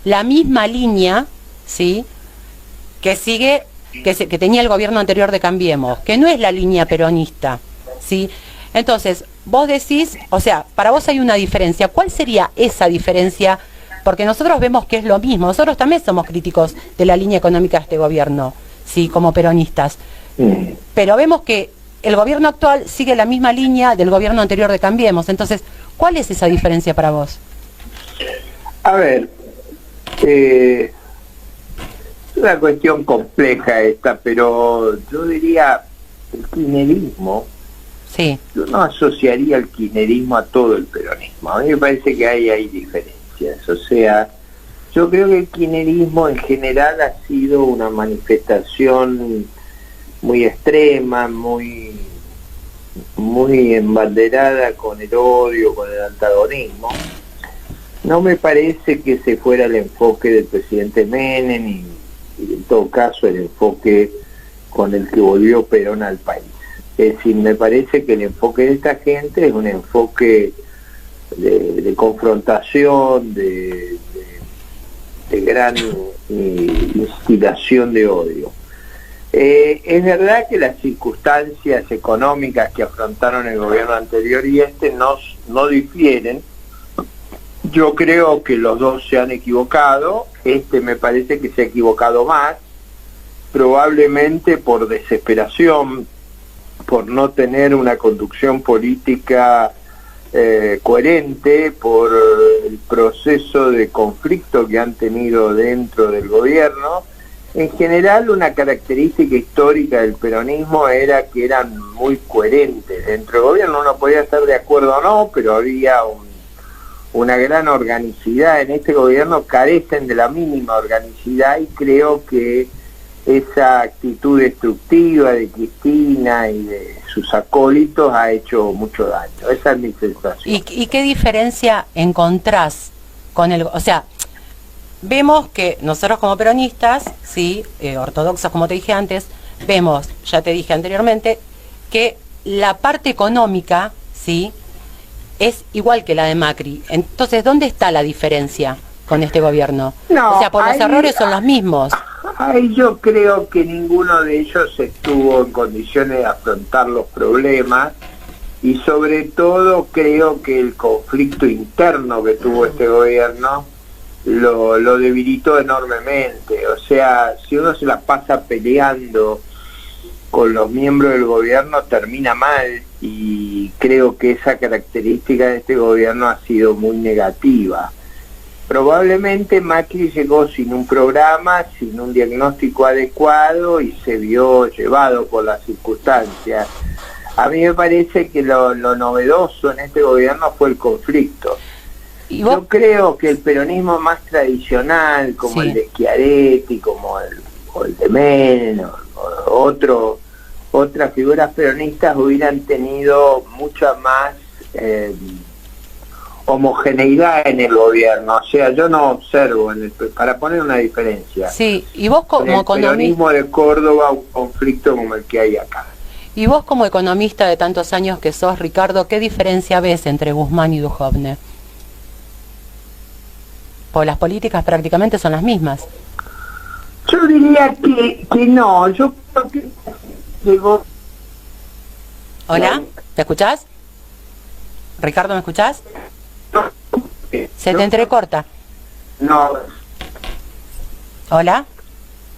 la misma línea, ¿sí? Que tenía el gobierno anterior de Cambiemos, que no es la línea peronista, ¿sí? Entonces, vos decís, o sea, para vos hay una diferencia. ¿Cuál sería esa diferencia? Porque nosotros vemos que es lo mismo. Nosotros también somos críticos de la línea económica de este gobierno, ¿sí? Como peronistas. Pero vemos que el gobierno actual sigue la misma línea del gobierno anterior de Cambiemos. Entonces, ¿cuál es esa diferencia para vos? A ver, es una cuestión compleja esta, pero yo diría el kirchnerismo. Sí. Yo no asociaría el kirchnerismo a todo el peronismo. A mí me parece que hay diferencias. O sea, yo creo que el kirchnerismo en general ha sido una manifestación muy extrema, muy embanderada con el odio, con el antagonismo. No me parece que ese fuera el enfoque del presidente Menem y en todo caso el enfoque con el que volvió Perón al país. Es decir, me parece que el enfoque de esta gente es un enfoque de confrontación, de gran instigación de odio. Es verdad que las circunstancias económicas que afrontaron el gobierno anterior y no difieren. Yo creo que los dos se han equivocado. Me parece que se ha equivocado más, probablemente por desesperación, por no tener una conducción política coherente, por el proceso de conflicto que han tenido dentro del gobierno. En general, una característica histórica del peronismo era que eran muy coherentes. Dentro del gobierno uno podía estar de acuerdo o no, pero había una gran organicidad. En este gobierno carecen de la mínima organicidad y creo que esa actitud destructiva de Cristina y de sus acólitos ha hecho mucho daño. Esa es mi sensación. ¿Y qué diferencia encontrás con o sea, vemos que nosotros como peronistas, sí, ortodoxos como te dije antes, vemos, ya te dije anteriormente, que la parte económica, sí, es igual que la de Macri. Entonces, ¿dónde está la diferencia con este gobierno? No, o sea, por los errores son los mismos. Ahí yo creo que ninguno de ellos estuvo en condiciones de afrontar los problemas y sobre todo creo que el conflicto interno que tuvo este gobierno lo debilitó enormemente. O sea, si uno se la pasa peleando con los miembros del gobierno termina mal y creo que esa característica de este gobierno ha sido muy negativa. Probablemente Macri llegó sin un programa, sin un diagnóstico adecuado y se vio llevado por las circunstancias. A mí me parece que lo novedoso en este gobierno fue el conflicto. Yo creo que el peronismo más tradicional, como el de Schiaretti, como el de Menem, otras figuras peronistas hubieran tenido mucha más homogeneidad en el gobierno, o sea, yo no observo, para poner una diferencia, Sí, y vos en como el economista, peronismo de Córdoba un conflicto como el que hay acá. y vos como economista de tantos años que sos, Ricardo, ¿qué diferencia ves entre Guzmán y Duhovne? Pues las políticas prácticamente son las mismas. Yo diría que no, yo creo que llegó... ¿Hola? ¿Me escuchás? Ricardo, ¿me escuchás? Se te entrecorta. No. ¿Hola?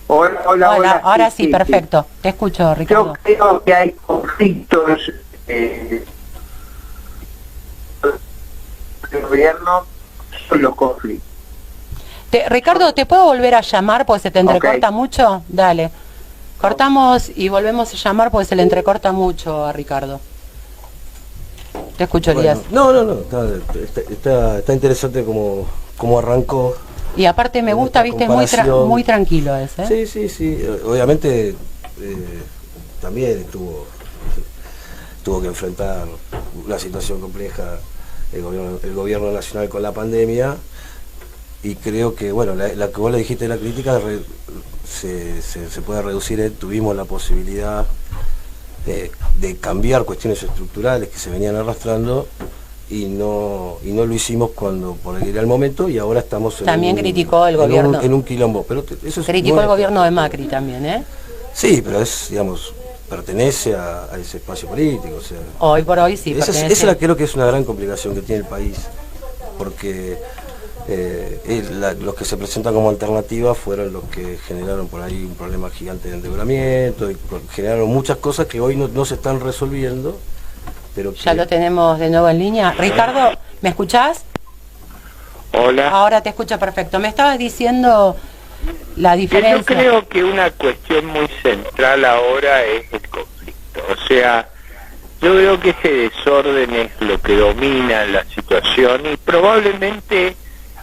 Hola, Ahora sí, perfecto. Te escucho, Ricardo. Yo creo que hay conflictos el gobierno, son los conflictos. Ricardo, ¿te puedo volver a llamar porque se te entrecorta Ok. mucho? Dale. Cortamos y volvemos a llamar porque se le entrecorta mucho a Ricardo. Te escucho, Bueno, Elías. no, está interesante como arrancó. Y aparte me gusta, Esta viste, comparación. muy tranquilo ese. Sí. Obviamente también tuvo que enfrentar una situación compleja el gobierno nacional con la pandemia, y creo que, bueno, la que vos le dijiste de la crítica se puede reducir. Tuvimos la posibilidad de cambiar cuestiones estructurales que se venían arrastrando, y no lo hicimos porque era el momento, y ahora estamos También criticó el gobierno. en un quilombo, pero eso Criticó el nuestro. gobierno de Macri también, ¿eh? Sí, pero pertenece a ese espacio político, o sea, Hoy por hoy sí. esa creo que es una gran complicación que tiene el país, porque los que se presentan como alternativa fueron los que generaron por ahí un problema gigante de endeudamiento, y generaron muchas cosas que hoy no se están resolviendo, pero Ya lo tenemos de nuevo en línea. Ricardo, ¿me escuchás? Hola. Ahora te escucho perfecto. Me estabas diciendo la Yo diferencia. creo que una cuestión muy central ahora es el conflicto. O sea, yo veo que ese desorden es lo que domina la situación, y probablemente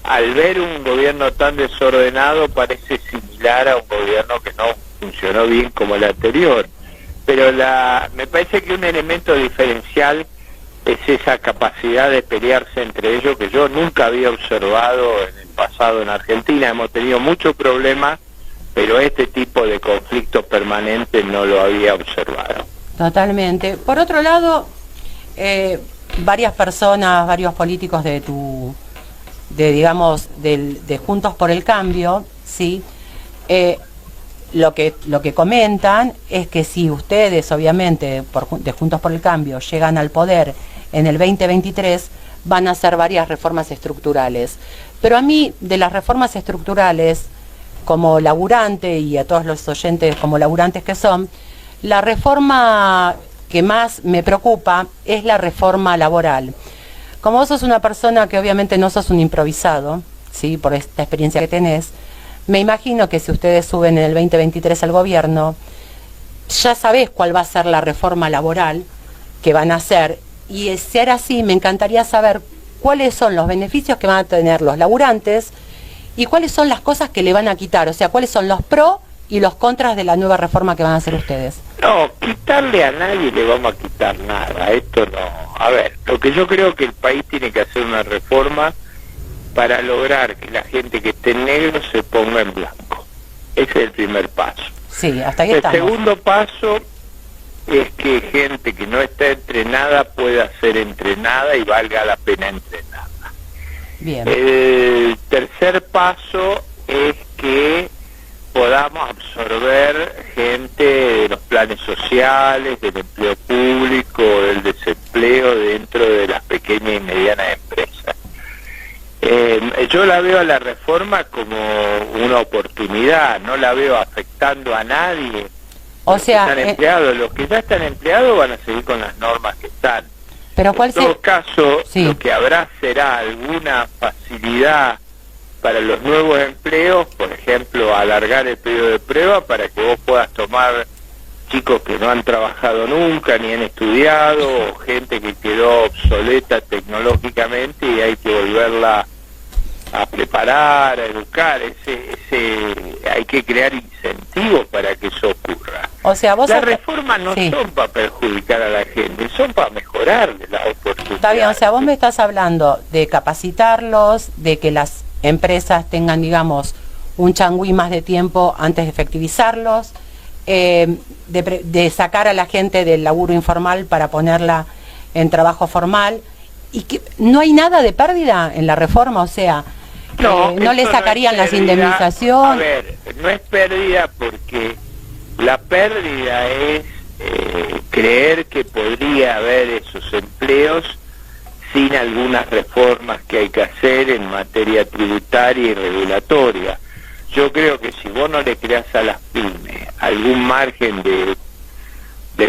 al ver un gobierno tan desordenado parece similar a un gobierno que no funcionó bien como el anterior. Pero me parece que un elemento diferencial es esa capacidad de pelearse entre ellos, que yo nunca había observado en el pasado en Argentina. Hemos tenido muchos problemas, pero este tipo de conflicto permanente no lo había observado. Totalmente. Por otro lado, varias personas, varios políticos de Juntos por el Cambio, ¿sí? Lo que comentan es que si ustedes, obviamente, de Juntos por el Cambio, llegan al poder en el 2023, van a hacer varias reformas estructurales. Pero a mí, de las reformas estructurales, como laburante, y a todos los oyentes como laburantes que son, la reforma que más me preocupa es la reforma laboral. Como vos sos una persona que obviamente no sos un improvisado, ¿sí? Por esta experiencia que tenés, me imagino que si ustedes suben en el 2023 al gobierno, ya sabés cuál va a ser la reforma laboral que van a hacer, y ser así, me encantaría saber cuáles son los beneficios que van a tener los laburantes y cuáles son las cosas que le van a quitar, o sea, cuáles son los pros y los contras de la nueva reforma que van a hacer ustedes. No, quitarle a nadie le vamos a quitar nada, esto no. A ver, lo que yo creo que el país tiene que hacer una reforma para lograr que la gente que esté en negro se ponga en blanco. Ese es el primer paso. Sí, hasta ahí El estamos. segundo paso es que gente que no está entrenada pueda ser entrenada y valga la pena entrenarla. Bien. El tercer paso es que podamos absorber gente de los planes sociales, del empleo público, del desempleo dentro de las pequeñas y medianas empresas. Yo la veo a la reforma como una oportunidad, no la veo afectando a nadie. O sea, Los que ya están empleados van a seguir con las normas que están. pero ¿cuál En todo caso, Sí. lo que habrá será alguna facilidad para los nuevos empleos, por ejemplo, alargar el periodo de prueba para que vos puedas tomar chicos que no han trabajado nunca ni han estudiado, o gente que quedó obsoleta tecnológicamente y hay que volverla a preparar, a educar. Hay que crear incentivos para que eso ocurra. O sea, vos... Las reformas no Sí. son para perjudicar a la gente, son para mejorarle las oportunidades. Está bien, o sea, vos me estás hablando de capacitarlos, de que las empresas tengan, digamos, un changüí más de tiempo antes de efectivizarlos, de sacar a la gente del laburo informal para ponerla en trabajo formal, y que no hay nada de pérdida en la reforma, o sea, no le eso sacarían no es las pérdida. indemnizaciones. A ver, no es pérdida porque la pérdida es creer que podría haber esos empleos sin algunas reformas que hay que hacer en materia tributaria y regulatoria. Yo creo que si vos no le creás a las pymes algún margen de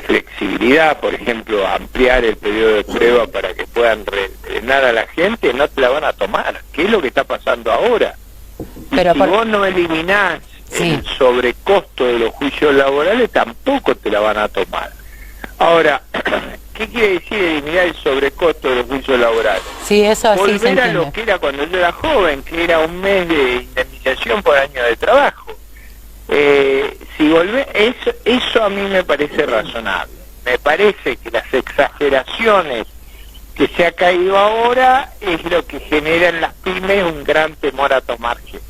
flexibilidad, por ejemplo, ampliar el periodo de prueba para que puedan entrenar a la gente, no te la van a tomar, que es lo que está pasando ahora. Pero Si vos no eliminás el sobrecosto de los juicios laborales, tampoco te la van a tomar. Ahora, ¿qué quiere decir eliminar el sobrecosto de los juicios laborales? Sí, eso sí se Volver a entiende. lo que era cuando yo era joven, que era un mes de indemnización por año de trabajo. Si volver, eso a mí me parece razonable. Me parece que las exageraciones que se ha caído ahora es lo que genera en las pymes un gran temor a tomar gente.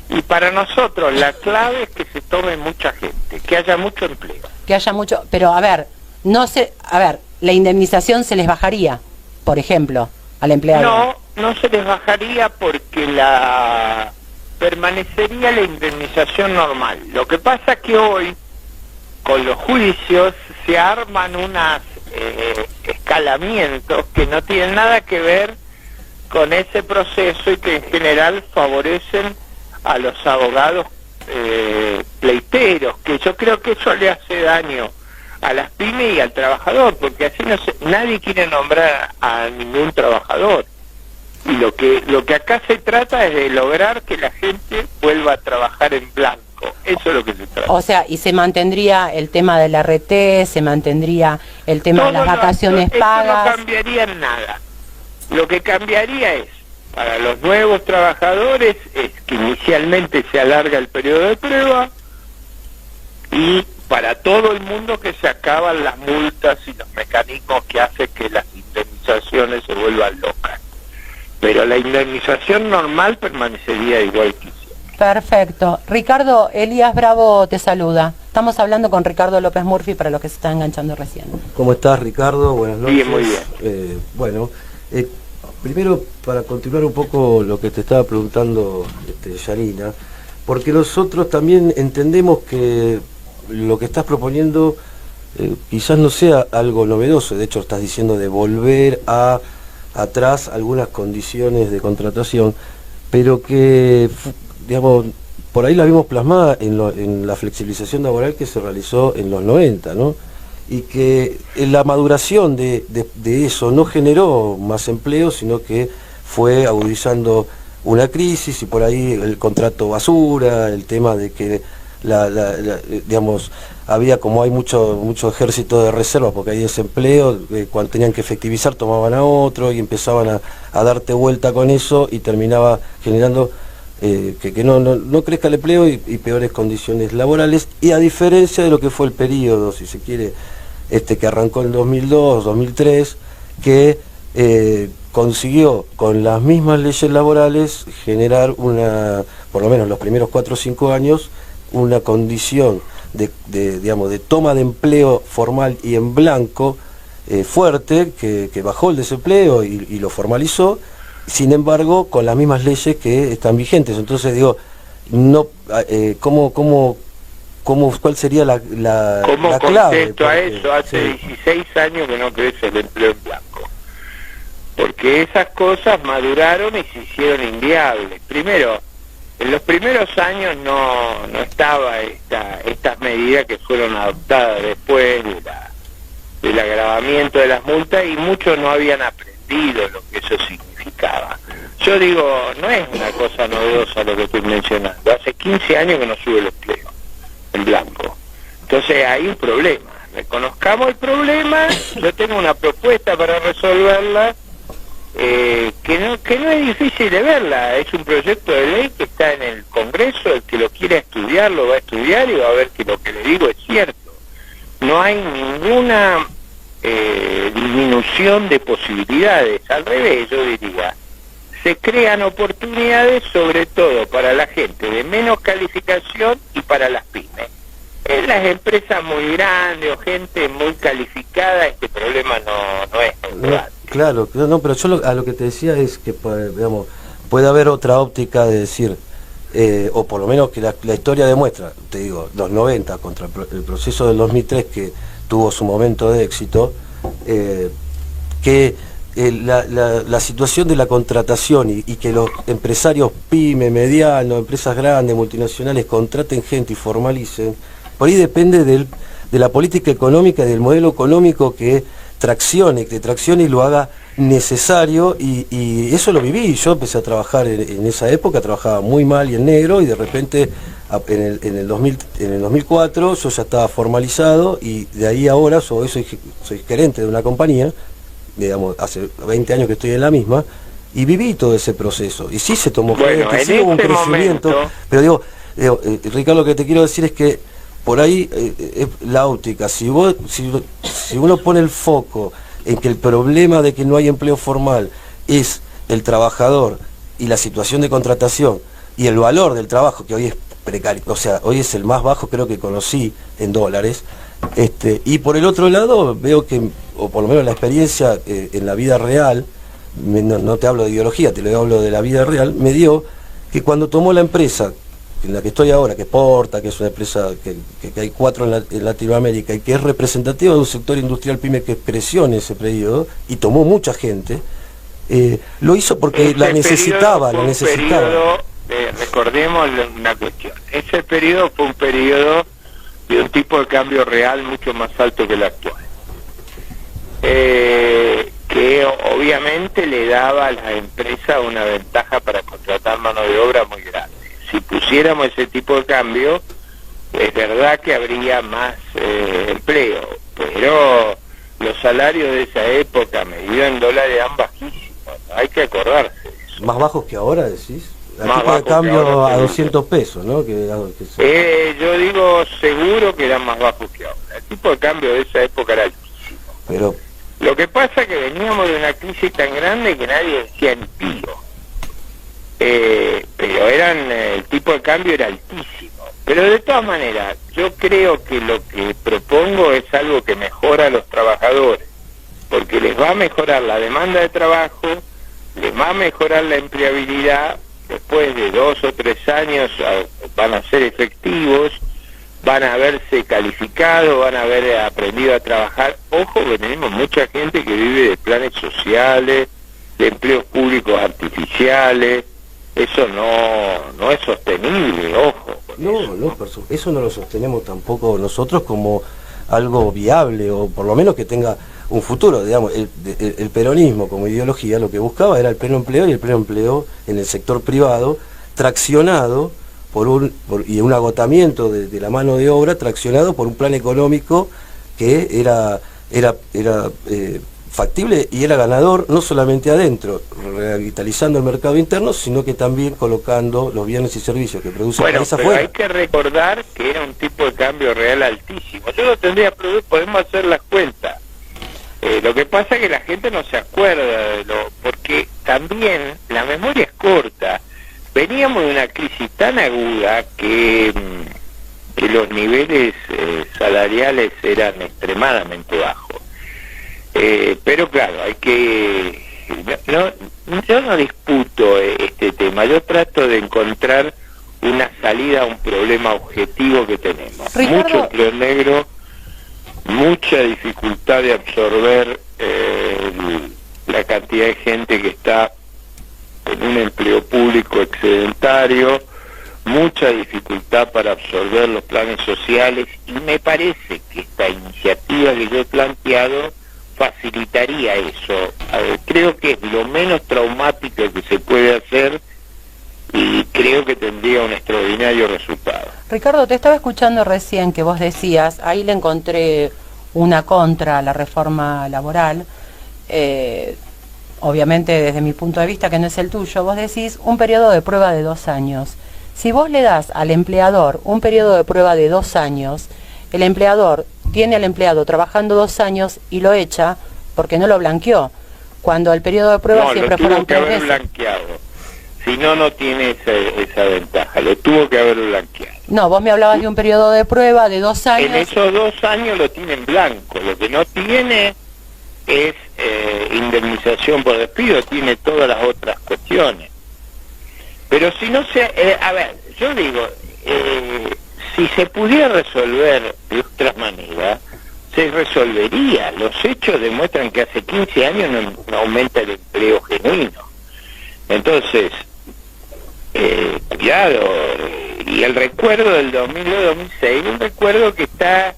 Y para nosotros la clave es que se tome mucha gente, que haya mucho empleo. Que haya mucho, pero a ver, la indemnización se les bajaría, por ejemplo, al empleado. No se les bajaría porque permanecería la indemnización normal. Lo que pasa que hoy, con los juicios, se arman unos escalamientos que no tienen nada que ver con ese proceso y que en general favorecen a los abogados pleiteros, que yo creo que eso le hace daño a las pymes y al trabajador, porque así nadie quiere nombrar a ningún trabajador. Y lo que acá se trata es de lograr que la gente vuelva a trabajar en blanco. Eso es lo que se trata. O sea, y se mantendría el tema del RT, se mantendría el tema de las vacaciones pagas. Eso no cambiaría en nada. Lo que cambiaría es, para los nuevos trabajadores, es que inicialmente se alarga el periodo de prueba, y para todo el mundo que se acaban las multas y los mecanismos que hacen que las indemnizaciones se vuelvan locas. Pero la indemnización normal permanecería igual que siempre. Perfecto. Ricardo, Elías Bravo te saluda. Estamos hablando con Ricardo López Murphy para los que se están enganchando recién. ¿Cómo estás, Ricardo? Buenas noches. Bien, muy bien. Primero, para continuar un poco lo que te estaba preguntando Yanina, porque nosotros también entendemos que lo que estás proponiendo quizás no sea algo novedoso. De hecho, estás diciendo de volver atrás algunas condiciones de contratación, pero que, digamos, por ahí la vimos plasmada en la flexibilización laboral que se realizó en los 90, ¿no? Y que la maduración de eso no generó más empleo, sino que fue agudizando una crisis, y por ahí el contrato basura, el tema de que digamos, había, como hay mucho ejército de reserva porque hay desempleo, cuando tenían que efectivizar tomaban a otro y empezaban a darte vuelta con eso, y terminaba generando que no crezca el empleo y peores condiciones laborales. Y a diferencia de lo que fue el periodo, si se quiere, que arrancó en 2002, 2003, que consiguió con las mismas leyes laborales generar por lo menos los primeros 4 o 5 años, una condición de toma de empleo formal y en blanco fuerte, que bajó el desempleo y lo formalizó, sin embargo con las mismas leyes que están vigentes. Entonces digo, ¿cuál sería la ¿Cómo clave? contesto a eso? Hace 16 años que no crece el empleo en blanco, porque esas cosas maduraron y se hicieron inviables. Primero, en los primeros años no estaba estas medidas que fueron adoptadas después del agravamiento de las multas, y muchos no habían aprendido lo que eso significaba. Yo digo, no es una cosa novedosa lo que estoy mencionando. Hace 15 años que no sube el empleo en blanco. Entonces hay un problema. Reconozcamos el problema. Yo tengo una propuesta para resolverla, que no es difícil de verla. Es un proyecto de ley que está en el Congreso. El que lo quiera estudiar lo va a estudiar y va a ver que lo que le digo es cierto. no hay ninguna disminución de posibilidades. Al revés, yo diría, se crean oportunidades sobre todo para la gente de menos calificación y para las pymes. En las empresas muy grandes o gente muy calificada este problema no es grande. Claro, no, pero yo a lo que te decía es que, digamos, puede haber otra óptica de decir, o por lo menos que la historia demuestra, te digo, los 90 contra el proceso del 2003 que tuvo su momento de éxito, que la situación de la contratación y que los empresarios pyme, medianos, empresas grandes, multinacionales contraten gente y formalicen, por ahí depende de la política económica y del modelo económico que traccione y lo haga necesario, y eso lo viví. Yo empecé a trabajar en esa época, trabajaba muy mal y en negro, y de repente en el 2004 yo ya estaba formalizado, y de ahí ahora soy gerente de una compañía, digamos, hace 20 años que estoy en la misma, y viví todo ese proceso, y sí se tomó gente, sí hubo un crecimiento, pero digo, Ricardo, lo que te quiero decir es que por ahí la óptica, si uno pone el foco en que el problema de que no hay empleo formal es el trabajador y la situación de contratación y el valor del trabajo, que hoy es precario, o sea, hoy es el más bajo creo que conocí en dólares, y por el otro lado veo que, o por lo menos la experiencia en la vida real, no te hablo de ideología, te lo hablo de la vida real, me dio que cuando tomó la empresa en la que estoy ahora, que Porta, que es una empresa que hay 4 en Latinoamérica y que es representativa de un sector industrial pyme que creció en ese periodo y tomó mucha gente, lo hizo porque la necesitaba. Recordemos una cuestión, ese periodo fue un periodo de un tipo de cambio real mucho más alto que el actual, que obviamente le daba a las empresas una ventaja para contratar mano de obra muy grande. Si pusiéramos ese tipo de cambio, es verdad que habría más empleo, pero los salarios de esa época, medidos en dólares, eran bajísimos, ¿no? Hay que acordarse de eso. ¿Más bajos que ahora, decís? El Más tipo de cambio ahora, a 200 pesos, ¿no? Yo digo seguro que eran más bajos que ahora. El tipo de cambio de esa época era altísimo. Pero lo que pasa es que veníamos de una crisis tan grande que nadie decía ni pío. Pero el tipo de cambio era altísimo. Pero de todas maneras, yo creo que lo que propongo es algo que mejora a los trabajadores, porque les va a mejorar la demanda de trabajo, les va a mejorar la empleabilidad, después de 2 o 3 años van a ser efectivos, van a haberse calificado, van a haber aprendido a trabajar. Ojo que tenemos mucha gente que vive de planes sociales, de empleos públicos artificiales. Eso no es sostenible, ojo. Eso no lo sostenemos tampoco nosotros como algo viable, o por lo menos que tenga un futuro. Digamos, el peronismo como ideología lo que buscaba era el pleno empleo, y el pleno empleo en el sector privado, traccionado y un agotamiento de la mano de obra, traccionado por un plan económico que era factible y era ganador, no solamente adentro, revitalizando el mercado interno, sino que también colocando los bienes y servicios que produce el país afuera. Hay que recordar que era un tipo de cambio real altísimo. Yo no tendría problema, podemos hacer las cuentas. Lo que pasa es que la gente no se acuerda porque también la memoria es corta. Veníamos de una crisis tan aguda que los niveles salariales eran extremadamente bajos. Pero claro, hay que... yo no disputo este tema, yo trato de encontrar una salida a un problema objetivo que tenemos. Ricardo, mucho empleo negro, mucha dificultad de absorber la cantidad de gente que está en un empleo público excedentario, mucha dificultad para absorber los planes sociales, y me parece que esta iniciativa que yo he planteado facilitaría eso. Creo que es lo menos traumático que se puede hacer y creo que tendría un extraordinario resultado. Ricardo, te estaba escuchando recién que vos decías, ahí le encontré una contra a la reforma laboral, obviamente desde mi punto de vista que no es el tuyo, vos decís un periodo de prueba de 2 años. Si vos le das al empleador un periodo de prueba de 2 años, el empleador tiene al empleado trabajando 2 años y lo echa porque no lo blanqueó, cuando el periodo de prueba No, siempre lo tuvo fueron que 3 haber veces. blanqueado. Si no, no tiene esa ventaja. Lo tuvo que haber blanqueado. No, vos me hablabas de un periodo de prueba de 2 años. En esos 2 años lo tiene en blanco. Lo que no tiene es indemnización por despido, tiene todas las otras cuestiones. Pero si no se... a ver, yo digo, si se pudiera resolver de otra manera, se resolvería. Los hechos demuestran que hace 15 años no aumenta el empleo genuino. Entonces, cuidado, y el recuerdo del 2002-2006, un recuerdo que está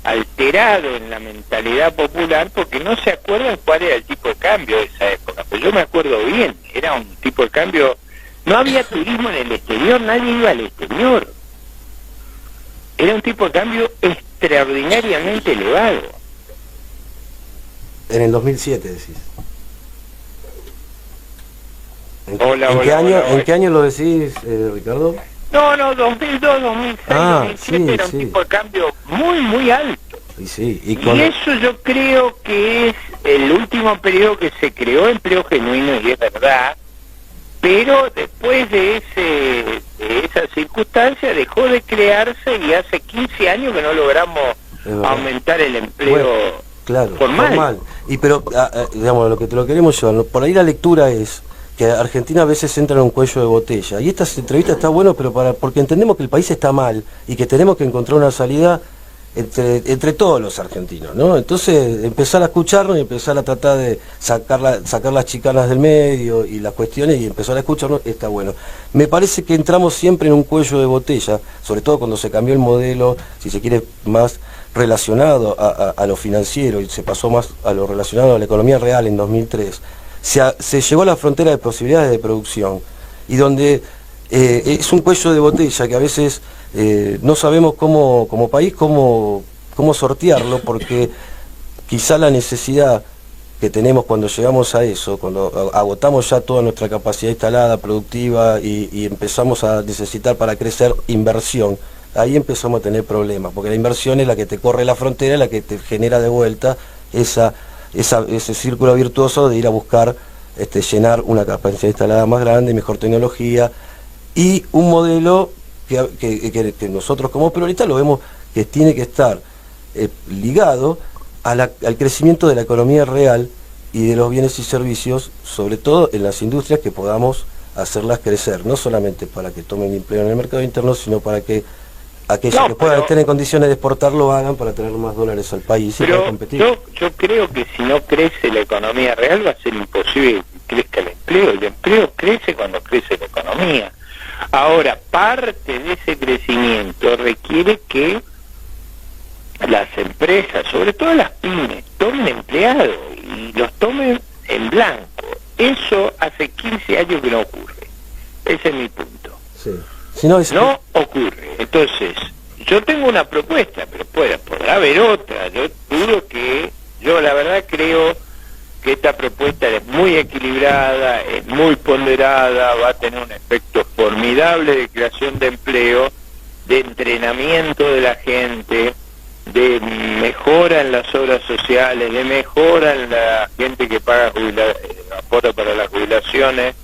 alterado en la mentalidad popular porque no se acuerdan cuál era el tipo de cambio de esa época. Pero yo me acuerdo bien, era un tipo de cambio, no había turismo en el exterior, nadie iba al exterior. Era un tipo de cambio extraordinariamente elevado. En el 2007 decís. Hola, ¿En hola, qué año, hola, hola. ¿En qué año lo decís, Ricardo? No, 2002, 2006, Ah, 2007 sí, era un sí. tipo de cambio muy, muy alto. Y sí, y Y eso yo creo que es el último periodo que se creó empleo genuino, y es verdad, pero después de esa circunstancia dejó de crearse y hace 15 años que no logramos Es verdad. aumentar el empleo Bueno, claro, formal. Y pero, digamos, lo que te lo queremos llevar, ¿no? Por ahí la lectura es que Argentina a veces entra en un cuello de botella. Y esta entrevista está bueno, pero porque entendemos que el país está mal y que tenemos que encontrar una salida entre todos los argentinos, ¿no? Entonces, empezar a escucharnos y empezar a tratar de sacar las chicanas del medio y las cuestiones y empezar a escucharnos está bueno. Me parece que entramos siempre en un cuello de botella, sobre todo cuando se cambió el modelo, si se quiere, más relacionado a lo financiero y se pasó más a lo relacionado a la economía real en 2003. Se llegó a la frontera de posibilidades de producción y donde es un cuello de botella que a veces no sabemos como país cómo sortearlo, porque quizá la necesidad que tenemos cuando llegamos a eso, cuando agotamos ya toda nuestra capacidad instalada, productiva y empezamos a necesitar para crecer inversión, ahí empezamos a tener problemas, porque la inversión es la que te corre la frontera, la que te genera de vuelta ese círculo virtuoso de ir a buscar llenar una capacidad instalada más grande, mejor tecnología y un modelo que nosotros como peronistas lo vemos que tiene que estar ligado al crecimiento de la economía real y de los bienes y servicios, sobre todo en las industrias, que podamos hacerlas crecer, no solamente para que tomen empleo en el mercado interno, sino para que aquellos que puedan estar en condiciones de exportar lo hagan para traer más dólares al país y para competir. Yo creo que si no crece la economía real va a ser imposible que crezca el empleo. El empleo crece cuando crece la economía. Ahora, parte de ese crecimiento requiere que las empresas, sobre todo las pymes, tomen empleados y los tomen en blanco. Eso hace 15 años que no ocurre. Ese es mi punto. Sí. Si no, no ocurre. Entonces, yo tengo una propuesta, pero podrá haber otra. Yo la verdad creo que esta propuesta es muy equilibrada, es muy ponderada, va a tener un efecto formidable de creación de empleo, de entrenamiento de la gente, de mejora en las obras sociales, de mejora en la gente que paga aporta para las jubilaciones.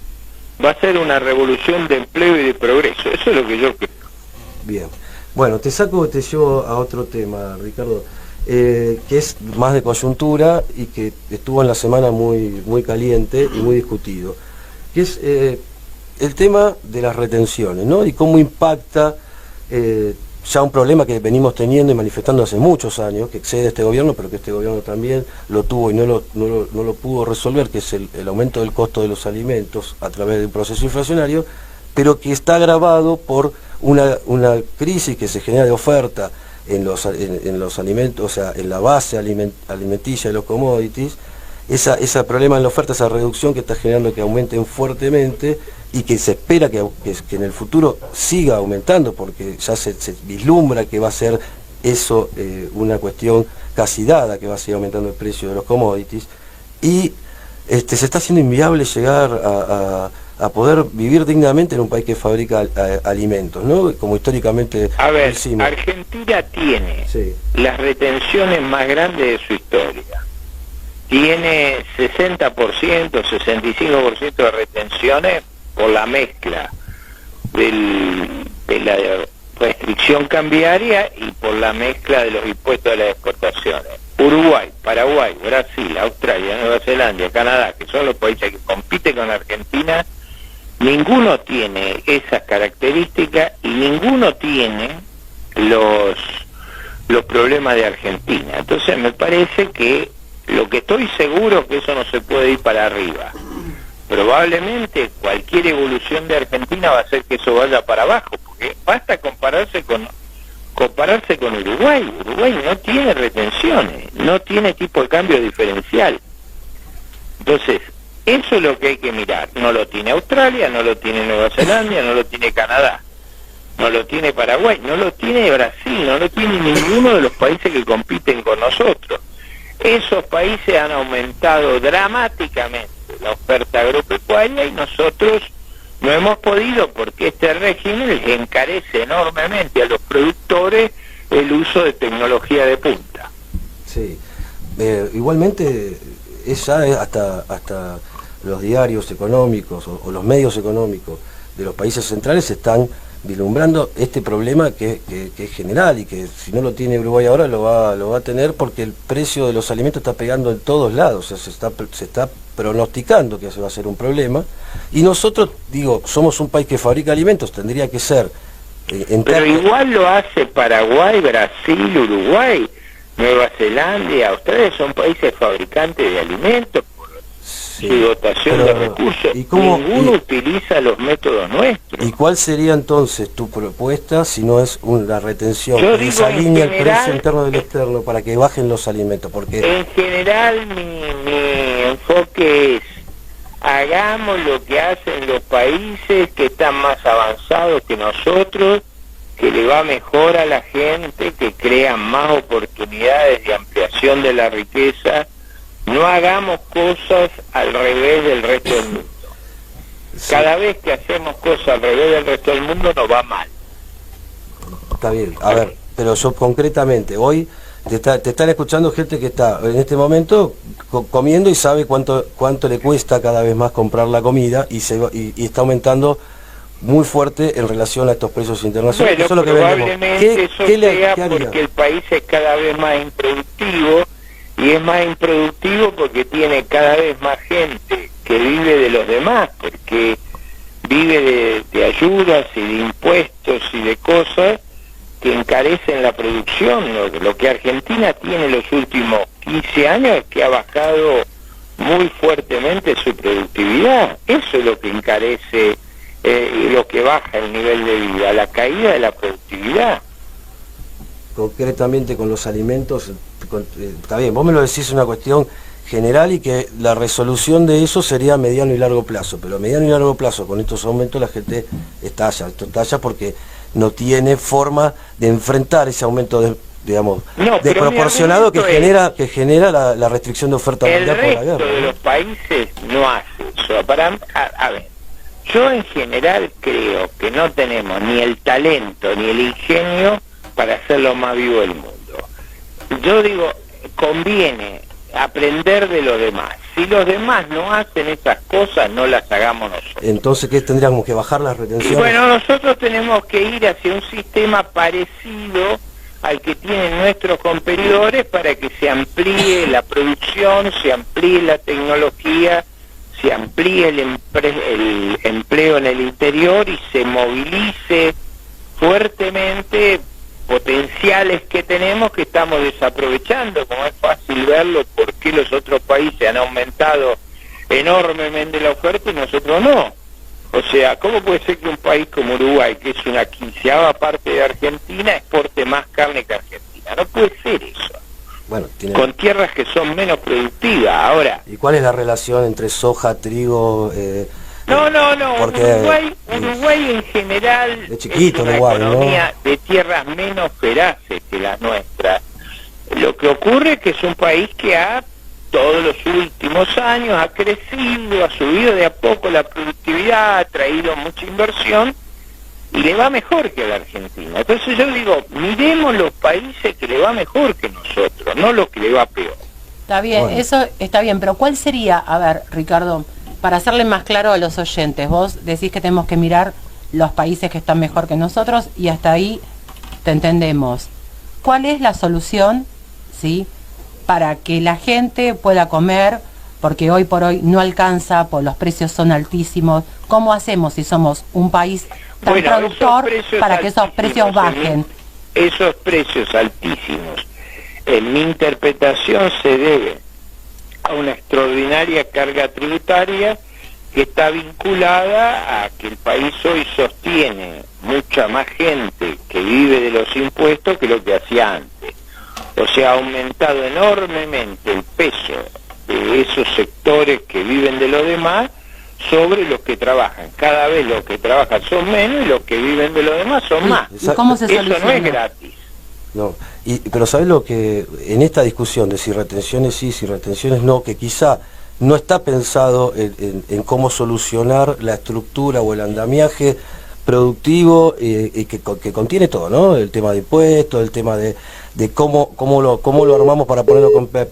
Va a ser una revolución de empleo y de progreso. Eso es lo que yo creo. Bien. Bueno, te llevo a otro tema, Ricardo, que es más de coyuntura y que estuvo en la semana muy caliente y muy discutido, que es el tema de las retenciones, ¿no? Y cómo impacta ya un problema que venimos teniendo y manifestando hace muchos años, que excede este gobierno, pero que este gobierno también lo tuvo y no lo pudo resolver, que es el aumento del costo de los alimentos a través de un proceso inflacionario, pero que está agravado por una crisis que se genera de oferta en los alimentos, o sea, en la base alimenticia de los commodities, ese problema en la oferta, esa reducción que está generando que aumenten fuertemente y que se espera que en el futuro siga aumentando, porque ya se vislumbra que va a ser eso una cuestión casi dada, que va a seguir aumentando el precio de los commodities, y se está haciendo inviable llegar a poder vivir dignamente en un país que fabrica alimentos, ¿no? Como históricamente A ver, decimos. Argentina tiene Sí. las retenciones más grandes de su historia. Tiene 60%, 65% de retenciones por la mezcla de la restricción cambiaria y por la mezcla de los impuestos de las exportaciones. Uruguay, Paraguay, Brasil, Australia, Nueva Zelanda, Canadá, que son los países que compiten con Argentina, ninguno tiene esas características y ninguno tiene los problemas de Argentina. Entonces me parece que lo que estoy seguro que eso no se puede ir para arriba. Probablemente cualquier evolución de Argentina va a hacer que eso vaya para abajo, porque basta compararse con Uruguay. Uruguay no tiene retenciones, no tiene tipo de cambio diferencial. Entonces, eso es lo que hay que mirar. No lo tiene Australia, no lo tiene Nueva Zelanda, no lo tiene Canadá, no lo tiene Paraguay, no lo tiene Brasil, no lo tiene ninguno de los países que compiten con nosotros. Esos países han aumentado dramáticamente la oferta agropecuaria y nosotros no hemos podido, porque este régimen les encarece enormemente a los productores el uso de tecnología de punta. Sí. Igualmente, hasta los diarios económicos o los medios económicos de los países centrales están vislumbrando este problema que es general y que si no lo tiene Uruguay ahora lo va a tener, porque el precio de los alimentos está pegando en todos lados. O sea, se está pronosticando que ese va a ser un problema, y nosotros, digo, somos un país que fabrica alimentos, tendría que ser pero igual lo hace Paraguay, Brasil, Uruguay, Nueva Zelanda y Australia. Son países fabricantes de alimentos por su dotación de recursos. Ninguno utiliza los métodos nuestros. ¿Y cuál sería entonces tu propuesta si no es la retención Yo que digo, desalinea el general, precio interno del externo para que bajen los alimentos? Porque en general mi enfoque es: hagamos lo que hacen los países que están más avanzados que nosotros, que le va mejor a la gente, que crean más oportunidades de ampliación de la riqueza. No hagamos cosas al revés del resto del mundo. sí, Cada vez que hacemos cosas al revés del resto del mundo nos va mal. está bien. A ver, pero yo concretamente, hoy te están escuchando gente que está en este momento comiendo y sabe cuánto le cuesta cada vez más comprar la comida y está aumentando muy fuerte en relación a estos precios internacionales. Bueno, Eso es lo que probablemente eso sea ¿qué haría? porque el país es cada vez más improductivo, y es más improductivo porque tiene cada vez más gente que vive de los demás, porque vive de ayudas y de impuestos y de cosas que encarecen la producción. Lo que Argentina tiene los últimos 15 años es que ha bajado muy fuertemente su productividad. Eso es lo que encarece y lo que baja el nivel de vida, la caída de la productividad. Concretamente con los alimentos, está bien, vos me lo decís, una cuestión general y que la resolución de eso sería a mediano y largo plazo, pero a mediano y largo plazo con estos aumentos la gente estalla porque no tiene forma de enfrentar ese aumento desproporcionado que genera la restricción de oferta mundial por la guerra. El resto de los países no hace eso. A ver, yo en general creo que no tenemos ni el talento ni el ingenio para hacer lo más vivo del mundo. Yo digo, conviene aprender de los demás. Si los demás no hacen esas cosas, no las hagamos nosotros. Entonces, ¿qué tendríamos que bajar las retenciones? Y bueno, nosotros tenemos que ir hacia un sistema parecido al que tienen nuestros competidores para que se amplíe la producción, se amplíe la tecnología, se amplíe el empleo en el interior y se movilice fuertemente potenciales que tenemos que estamos desaprovechando. Como es fácil verlo, por qué los otros países han aumentado enormemente la oferta y nosotros no. O sea, ¿cómo puede ser que un país como Uruguay, que es una 15ª parte de Argentina, exporte más carne que Argentina? No puede ser eso. Bueno, con tierras que son menos productivas. Ahora, ¿y cuál es la relación entre soja, trigo? No. Porque, Uruguay en general de chiquito, es una Uruguay, economía de tierras menos feraces que las nuestras. Lo que ocurre es que es un país que ha todos los últimos años ha crecido, ha subido de a poco la productividad, ha traído mucha inversión y le va mejor que a la Argentina. Entonces yo digo, miremos los países que le va mejor que nosotros, no los que le va peor. Está bien, Bueno. eso está bien, pero ¿cuál sería, a ver, Ricardo, para hacerle más claro a los oyentes, vos decís que tenemos que mirar los países que están mejor que nosotros y hasta ahí te entendemos. ¿Cuál es la solución, sí, para que la gente pueda comer? Porque hoy por hoy no alcanza, pues los precios son altísimos. ¿Cómo hacemos si somos un país tan Bueno, productor esos precios para que esos precios altísimos, bajen? Esos precios altísimos, en mi interpretación, se debe a una extraordinaria carga tributaria que está vinculada a que el país hoy sostiene mucha más gente que vive de los impuestos que lo que hacía antes. O sea, ha aumentado enormemente el peso de esos sectores que viven de lo demás sobre los que trabajan. Cada vez los que trabajan son menos y los que viven de lo demás son más. ¿Y cómo se Eso no soluciona? es gratis. No, pero ¿sabes lo que en esta discusión de si retenciones sí, si retenciones no, que quizá no está pensado en cómo solucionar la estructura o el andamiaje productivo que contiene todo, ¿no? El tema de impuestos, el tema de cómo lo armamos para ponerlo con... ¿Se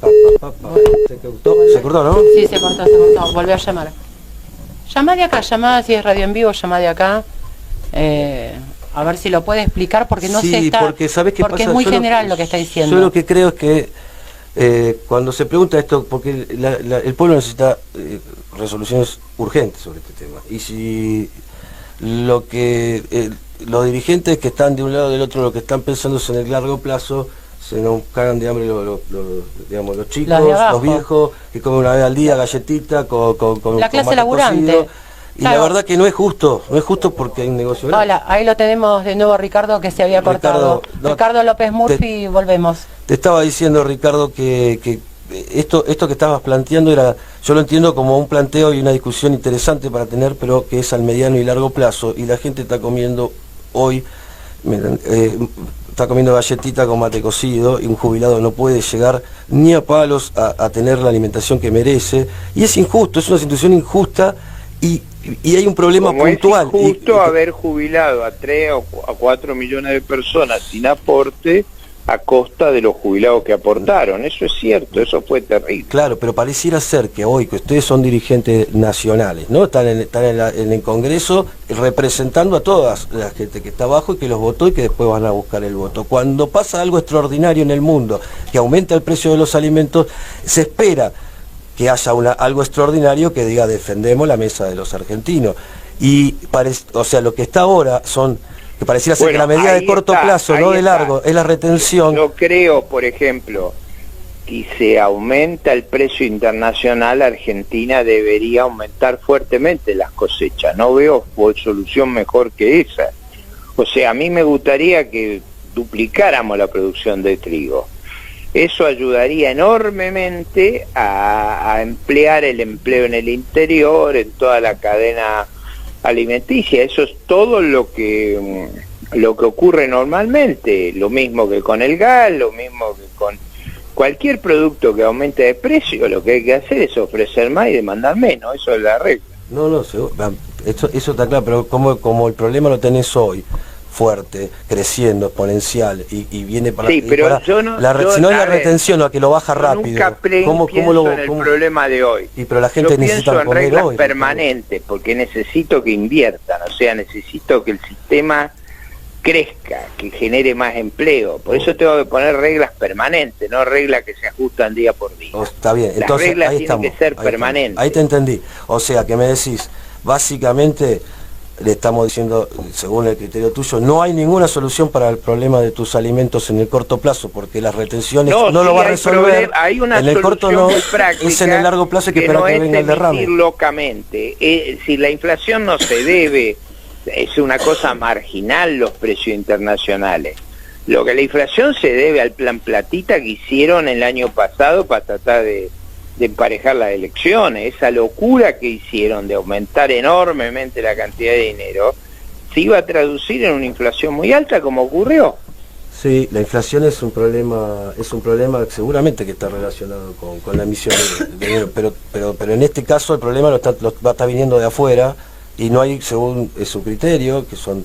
cortó, no? Sí, se cortó. Volví a llamar. Llamá de acá, si es radio en vivo, llamá de acá. A ver si lo puede explicar, porque no Sí, se está... porque ¿sabés qué porque pasa? es muy Yo general lo que está diciendo. Yo lo que creo es que cuando se pregunta esto, porque el pueblo necesita resoluciones urgentes sobre este tema. Y si lo que los dirigentes que están de un lado o del otro, lo que están pensando es en el largo plazo, se nos cagan de hambre digamos, los chicos, Los de abajo. los viejos, que comen una vez al día galletita con La clase mate laburante. cocido. Y Claro. la verdad que no es justo porque hay un negocio grande. Hola, ahí lo tenemos de nuevo, Ricardo, que se había cortado. Ricardo, no, López Murphy, volvemos. Te estaba diciendo, Ricardo, que esto que estabas planteando yo lo entiendo como un planteo y una discusión interesante para tener, pero que es al mediano y largo plazo, y la gente está comiendo hoy, está comiendo galletita con mate cocido, y un jubilado no puede llegar ni a palos a tener la alimentación que merece, y es injusto, es una situación injusta, y hay un problema Como puntual. es injusto haber jubilado a 3 o a 4 millones de personas sin aporte a costa de los jubilados que aportaron. Eso es cierto, eso fue terrible. Claro, pero pareciera ser que hoy, que ustedes son dirigentes nacionales, ¿no? Están en el Congreso representando a toda la gente que está abajo y que los votó y que después van a buscar el voto. Cuando pasa algo extraordinario en el mundo, que aumenta el precio de los alimentos, se espera que haya algo extraordinario que diga defendemos la mesa de los argentinos. Y o sea, lo que está ahora que pareciera ser que la medida de corto plazo, no de largo, es la retención. Yo creo, por ejemplo, que si se aumenta el precio internacional, Argentina debería aumentar fuertemente las cosechas. No veo solución mejor que esa. O sea, a mí me gustaría que duplicáramos la producción de trigo. Eso ayudaría enormemente a emplear el empleo en el interior, en toda la cadena alimenticia. Eso es todo lo que ocurre normalmente, lo mismo que con el gas, lo mismo que con cualquier producto que aumente de precio. Lo que hay que hacer es ofrecer más y demandar menos, eso es la regla. No, eso está claro, pero como el problema lo tenés hoy, fuerte, creciendo, exponencial, y viene para... Sí, pero para, yo no... si no es la retención, a que lo baja yo rápido. nunca pienso en el problema de hoy. Y pero la gente yo necesita pienso en comer reglas hoy. permanentes, porque necesito que inviertan, o sea, necesito que el sistema crezca, que genere más empleo. Por eso tengo que poner reglas permanentes, no reglas que se ajustan día por día. Está bien, Las entonces reglas ahí tienen estamos. que ser permanentes. Ahí te entendí. O sea, que me decís, básicamente le estamos diciendo, según el criterio tuyo, no hay ninguna solución para el problema de tus alimentos en el corto plazo, porque las retenciones no lo va a resolver. Hay una en el corto solución no, muy práctica, es en el largo plazo que esperar no que venga el derrame. emitir locamente. Si la inflación no se debe, es una cosa marginal los precios internacionales. Lo que la inflación se debe al plan platita que hicieron el año pasado para tratar de emparejar las elecciones. Esa locura que hicieron de aumentar enormemente la cantidad de dinero se iba a traducir en una inflación muy alta, como ocurrió. Sí, la inflación es un problema seguramente que está relacionado con la emisión de dinero, pero en este caso el problema va a estar viniendo de afuera y no hay, según su criterio, que son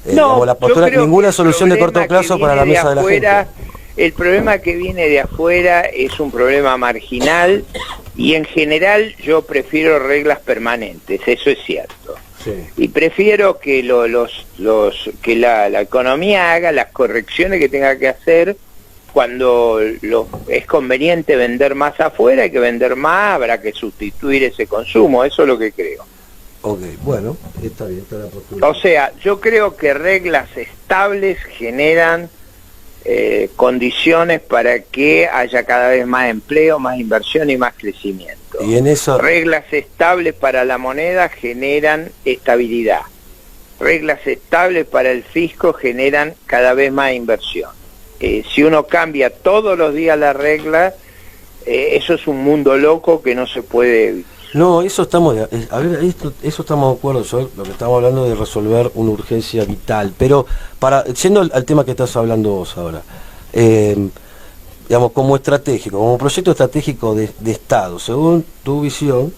digamos, la postura, yo creo ninguna que el solución de corto problema plazo que para la viene mesa de la afuera, gente. El problema que viene de afuera es un problema marginal y en general yo prefiero reglas permanentes, eso es cierto. Sí. Y prefiero que que la economía haga las correcciones que tenga que hacer. Cuando es conveniente vender más afuera, hay que vender más, habrá que sustituir ese consumo, eso es lo que creo. Ok, bueno, está bien, está la postura. O sea, yo creo que reglas estables generan condiciones para que haya cada vez más empleo, más inversión y más crecimiento. Y en eso... Reglas estables para la moneda generan estabilidad. Reglas estables para el fisco generan cada vez más inversión. Si uno cambia todos los días la regla, eso es un mundo loco que no se puede evitar. No, eso estamos eso estamos de acuerdo, yo lo que estamos hablando de resolver una urgencia vital, pero yendo al tema que estás hablando vos ahora, digamos, como estratégico, como proyecto estratégico de Estado, según tu visión,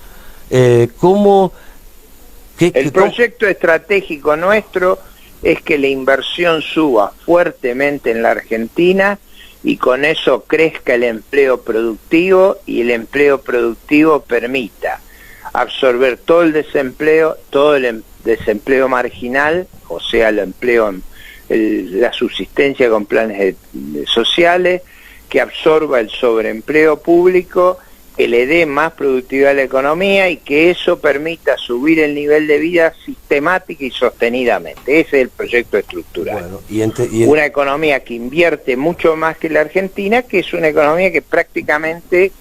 El proyecto estratégico nuestro es que la inversión suba fuertemente en la Argentina y con eso crezca el empleo productivo y el empleo productivo permita absorber todo el desempleo marginal, o sea, el empleo, la subsistencia con planes sociales, que absorba el sobreempleo público, que le dé más productividad a la economía y que eso permita subir el nivel de vida sistemática y sostenidamente. Ese es el proyecto estructural. Bueno, una economía que invierte mucho más que la Argentina, que es una economía que prácticamente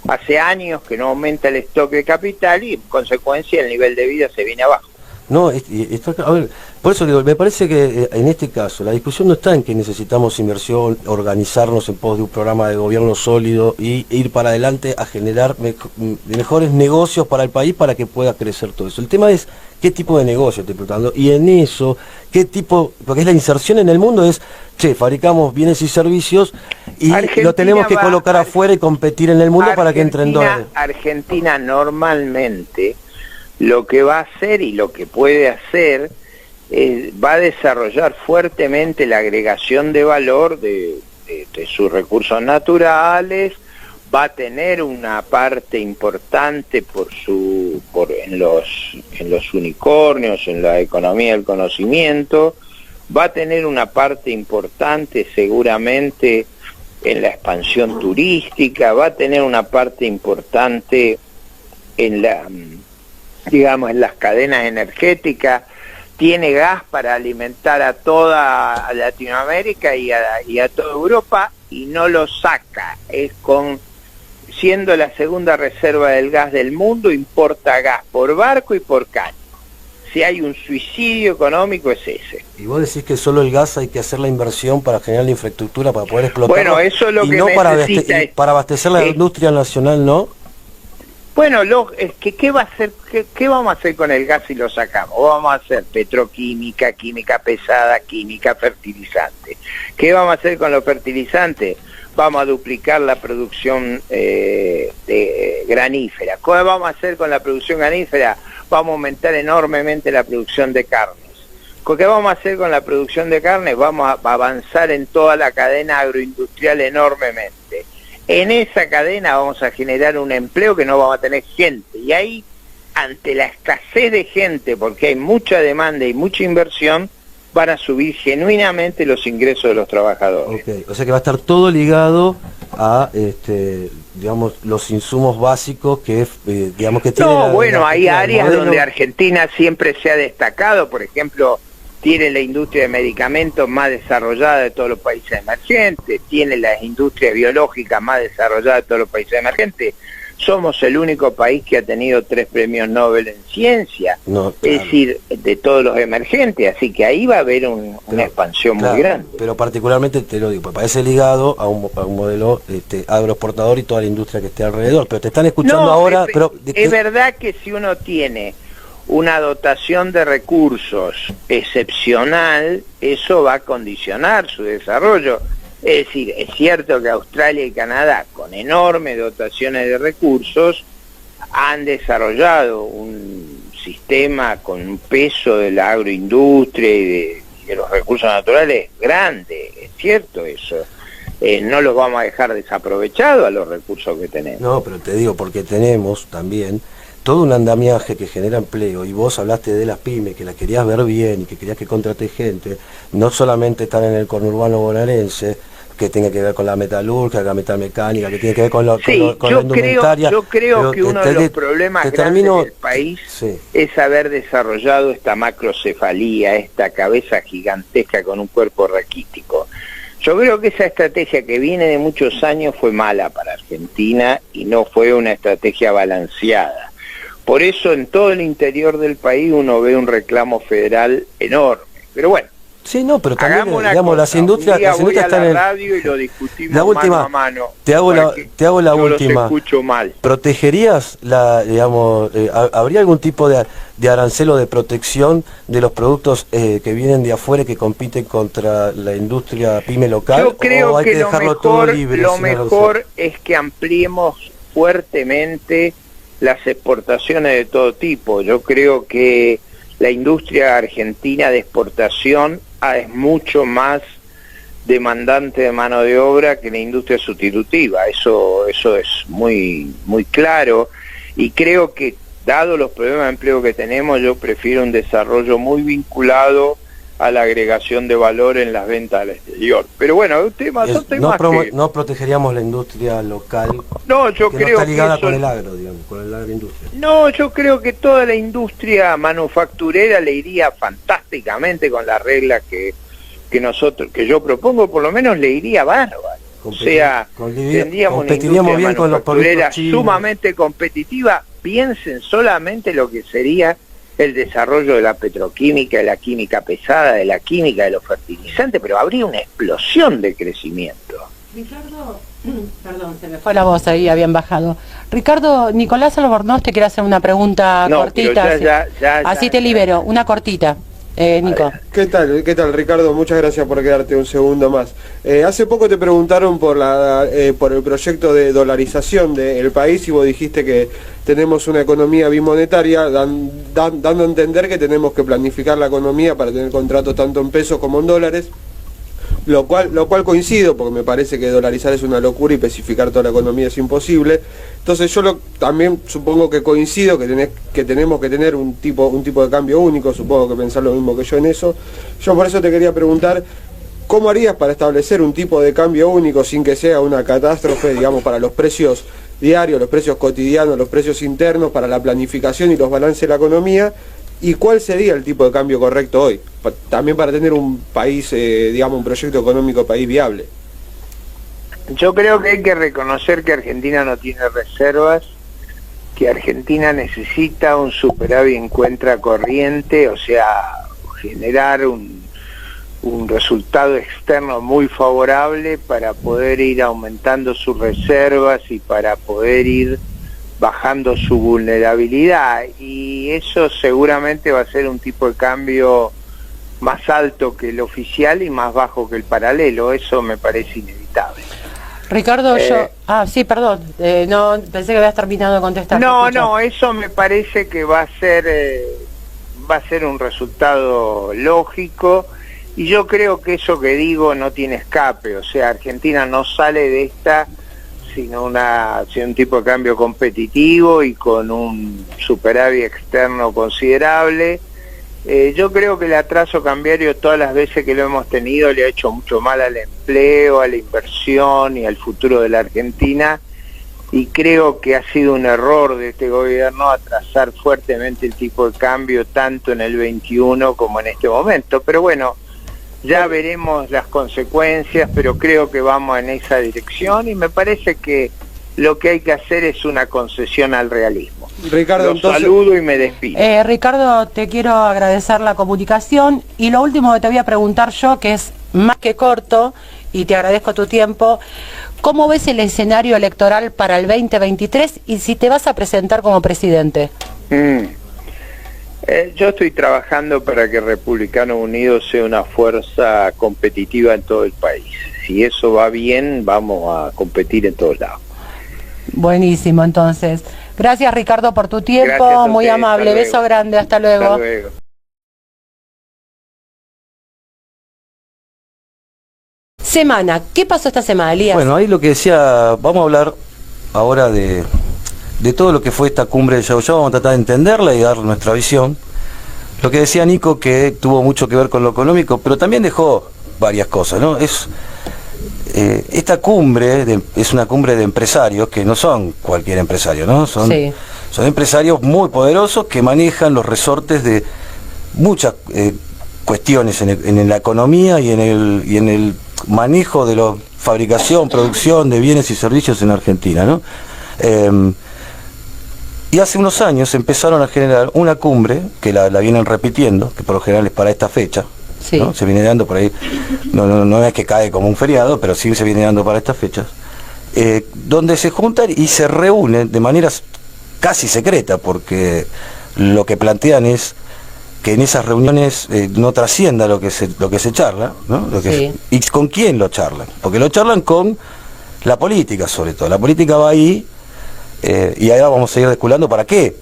hace años que no aumenta el stock de capital y en consecuencia el nivel de vida se viene abajo. No, a ver, por eso digo, me parece que en este caso la discusión no está en que necesitamos inversión, organizarnos en pos de un programa de gobierno sólido y ir para adelante a generar mejores negocios para el país para que pueda crecer todo eso. El tema es qué tipo de negocio estoy preguntando y en eso, qué tipo, porque es la inserción en el mundo, es, fabricamos bienes y servicios y Argentina lo tenemos que colocar afuera y competir en el mundo para que entren dólares. Argentina normalmente lo que va a hacer y lo que puede hacer va a desarrollar fuertemente la agregación de valor de sus recursos naturales, va a tener una parte importante en los unicornios, en la economía del conocimiento, va a tener una parte importante seguramente en la expansión turística, va a tener una parte importante en en las cadenas energéticas, tiene gas para alimentar a toda Latinoamérica y a toda Europa y no lo saca, siendo la segunda reserva del gas del mundo, importa gas por barco y por caño. Si hay un suicidio económico es ese. Y vos decís que solo el gas hay que hacer la inversión para generar la infraestructura para poder explotar. Bueno, eso es lo y que no necesita. para abastecer la industria nacional, ¿no? Bueno, ¿qué vamos a hacer con el gas si lo sacamos? Vamos a hacer petroquímica, química pesada, química, fertilizante. ¿Qué vamos a hacer con los fertilizantes? Vamos a duplicar la producción granífera. ¿Qué vamos a hacer con la producción granífera? Vamos a aumentar enormemente la producción de carnes. ¿Qué vamos a hacer con la producción de carnes? Vamos a avanzar en toda la cadena agroindustrial enormemente. En esa cadena vamos a generar un empleo que no vamos a tener gente. Y ahí, ante la escasez de gente, porque hay mucha demanda y mucha inversión, van a subir genuinamente los ingresos de los trabajadores. Okay. O sea que va a estar todo ligado a, digamos, los insumos básicos que, digamos, que tiene. No, bueno, hay áreas donde Argentina siempre se ha destacado, por ejemplo, tiene la industria de medicamentos más desarrollada de todos los países emergentes, tiene las industrias biológicas más desarrolladas de todos los países emergentes. Somos el único país que ha tenido 3 premios Nobel en ciencia, claro. Es decir, de todos los emergentes, así que ahí va a haber una expansión muy grande. Pero particularmente, te lo digo, pues parece ligado a un modelo agroexportador y toda la industria que esté alrededor, pero te están escuchando ahora. Es verdad que si uno tiene una dotación de recursos excepcional, eso va a condicionar su desarrollo. Es decir, es cierto que Australia y Canadá, con enormes dotaciones de recursos, han desarrollado un sistema con un peso de la agroindustria y de los recursos naturales grande, es cierto eso. No los vamos a dejar desaprovechados a los recursos que tenemos. No, pero te digo, porque tenemos también todo un andamiaje que genera empleo, y vos hablaste de las pymes, que las querías ver bien y que querías que contrate gente, no solamente están en el conurbano bonaerense, que tenga que ver con la metalúrgica, la metalmecánica, que tiene que ver con, con la indumentaria. Yo creo que uno de los problemas grandes del país es haber desarrollado esta macrocefalía, esta cabeza gigantesca con un cuerpo raquítico. Yo creo que esa estrategia que viene de muchos años fue mala para Argentina y no fue una estrategia balanceada. Por eso en todo el interior del país uno ve un reclamo federal enorme. Pero bueno, sí, no, pero también, digamos, las industrias están en radio y lo discutimos la última, mano a mano. Te hago la última. Los escucho mal. ¿Protegerías habría algún tipo de arancel o de protección de los productos que vienen de afuera y que compiten contra la industria pyme local? Yo creo ¿o hay que dejarlo todo libre? Lo mejor es que ampliemos fuertemente las exportaciones de todo tipo. Yo creo que la industria argentina de exportación es mucho más demandante de mano de obra que la industria sustitutiva. Eso es muy claro, y creo que dado los problemas de empleo que tenemos, yo prefiero un desarrollo muy vinculado a la agregación de valor en las ventas al exterior. Pero bueno, son temas que... No protegeríamos la industria local. No, yo creo no está ligada que con el agro, digamos, con el agroindustria. No, yo creo que toda la industria manufacturera le iría fantásticamente con la regla que yo propongo, por lo menos le iría bárbaro. O sea, tendríamos una industria manufacturera sumamente competitiva. Piensen solamente lo que sería el desarrollo de la petroquímica, de la química pesada, de la química, de los fertilizantes, pero habría una explosión de crecimiento. Ricardo, perdón, se me fue la voz ahí, habían bajado. Ricardo, Nicolás Albornoz te quiere hacer una pregunta cortita. Así te libero, una cortita. Nico. ¿Qué tal, Ricardo? Muchas gracias por quedarte un segundo más. Hace poco te preguntaron por el proyecto de dolarización del país y vos dijiste que tenemos una economía bimonetaria, dando a entender que tenemos que planificar la economía para tener contratos tanto en pesos como en dólares. Lo cual coincido, porque me parece que dolarizar es una locura y especificar toda la economía es imposible. Entonces yo también supongo que coincido que tenemos que tener un tipo de cambio único, supongo que pensás lo mismo que yo en eso. Yo por eso te quería preguntar, ¿cómo harías para establecer un tipo de cambio único sin que sea una catástrofe, digamos, para los precios diarios, los precios cotidianos, los precios internos, para la planificación y los balances de la economía? ¿Y cuál sería el tipo de cambio correcto hoy? También para tener un país, digamos, un proyecto económico país viable. Yo creo que hay que reconocer que Argentina no tiene reservas, que Argentina necesita un superávit en cuenta corriente, o sea, generar un resultado externo muy favorable para poder ir aumentando sus reservas y para poder ir bajando su vulnerabilidad, y eso seguramente va a ser un tipo de cambio más alto que el oficial y más bajo que el paralelo. Eso me parece inevitable. Ricardo, sí, perdón, no pensé que habías terminado de contestar. No, eso me parece que va a ser un resultado lógico, y yo creo que eso que digo no tiene escape. O sea, Argentina no sale de esta sin un tipo de cambio competitivo y con un superávit externo considerable. Yo creo que el atraso cambiario, todas las veces que lo hemos tenido, le ha hecho mucho mal al empleo, a la inversión y al futuro de la Argentina, y creo que ha sido un error de este gobierno atrasar fuertemente el tipo de cambio tanto en el 21 como en este momento. Pero bueno, ya veremos las consecuencias, pero creo que vamos en esa dirección, y me parece que lo que hay que hacer es una concesión al realismo. Ricardo, entonces saludo y me despido. Ricardo, te quiero agradecer la comunicación, y lo último que te voy a preguntar yo, que es más que corto, y te agradezco tu tiempo, ¿cómo ves el escenario electoral para el 2023 y si te vas a presentar como presidente? Yo estoy trabajando para que Republicano Unido sea una fuerza competitiva en todo el país. Si eso va bien, vamos a competir en todos lados. Buenísimo, entonces. Gracias, Ricardo, por tu tiempo. Gracias a Muy ustedes, amable. hasta Beso luego. grande. Hasta luego. Hasta luego. Semana. ¿Qué pasó esta semana, Elías? Bueno, ahí lo que decía, vamos a hablar ahora de todo lo que fue esta cumbre de Yao Yao, vamos a tratar de entenderla y dar nuestra visión. Lo que decía Nico, que tuvo mucho que ver con lo económico, pero también dejó varias cosas, ¿no? Esta cumbre es una cumbre de empresarios que no son cualquier empresario, ¿no? Son empresarios muy poderosos que manejan los resortes de muchas cuestiones en la economía y en el manejo de la fabricación, producción de bienes y servicios en Argentina, ¿no? Y hace unos años empezaron a generar una cumbre, que la vienen repitiendo, que por lo general es para esta fecha, Sí. ¿no? Se viene dando por ahí, no es que cae como un feriado, pero sí se viene dando para estas fechas, donde se juntan y se reúnen de manera casi secreta, porque lo que plantean es que en esas reuniones no trascienda lo que se charla, ¿no? ¿Y con quién lo charlan? Porque lo charlan con la política, sobre todo. La política va ahí, y ahora vamos a ir desculando para qué.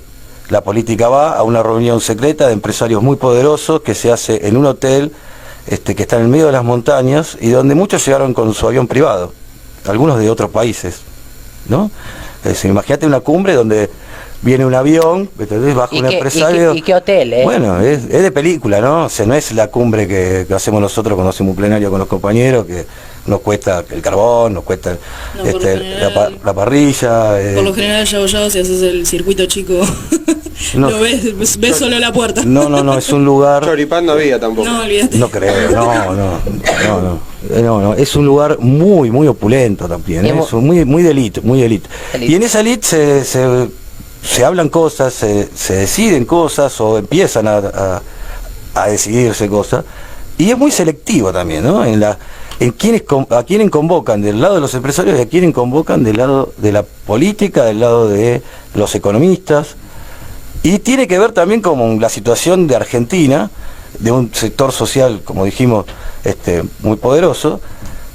La política va a una reunión secreta de empresarios muy poderosos que se hace en un hotel que está en el medio de las montañas y donde muchos llegaron con su avión privado, algunos de otros países, ¿no? Imagínate una cumbre donde viene un avión, entonces baja un empresario. ¿Y qué hotel, eh? Bueno, es de película, ¿no? O sea, no es la cumbre que hacemos nosotros cuando hacemos un plenario con los compañeros, que nos cuesta el carbón, nos cuesta la parrilla. Por lo general, Yao Yao, si haces el circuito chico, No. lo ves solo la puerta. No, es un lugar. Choripán no había tampoco. No, olvídate. No creo, no, es un lugar muy, muy opulento también, ¿eh? Es muy de élite, muy de élite. Y en esa élite se hablan cosas, se deciden cosas o empiezan a decidirse cosas, y es muy selectivo también, ¿no? A quién convocan del lado de los empresarios y a quién convocan del lado de la política, del lado de los economistas. Y tiene que ver también con la situación de Argentina, de un sector social, como dijimos, muy poderoso,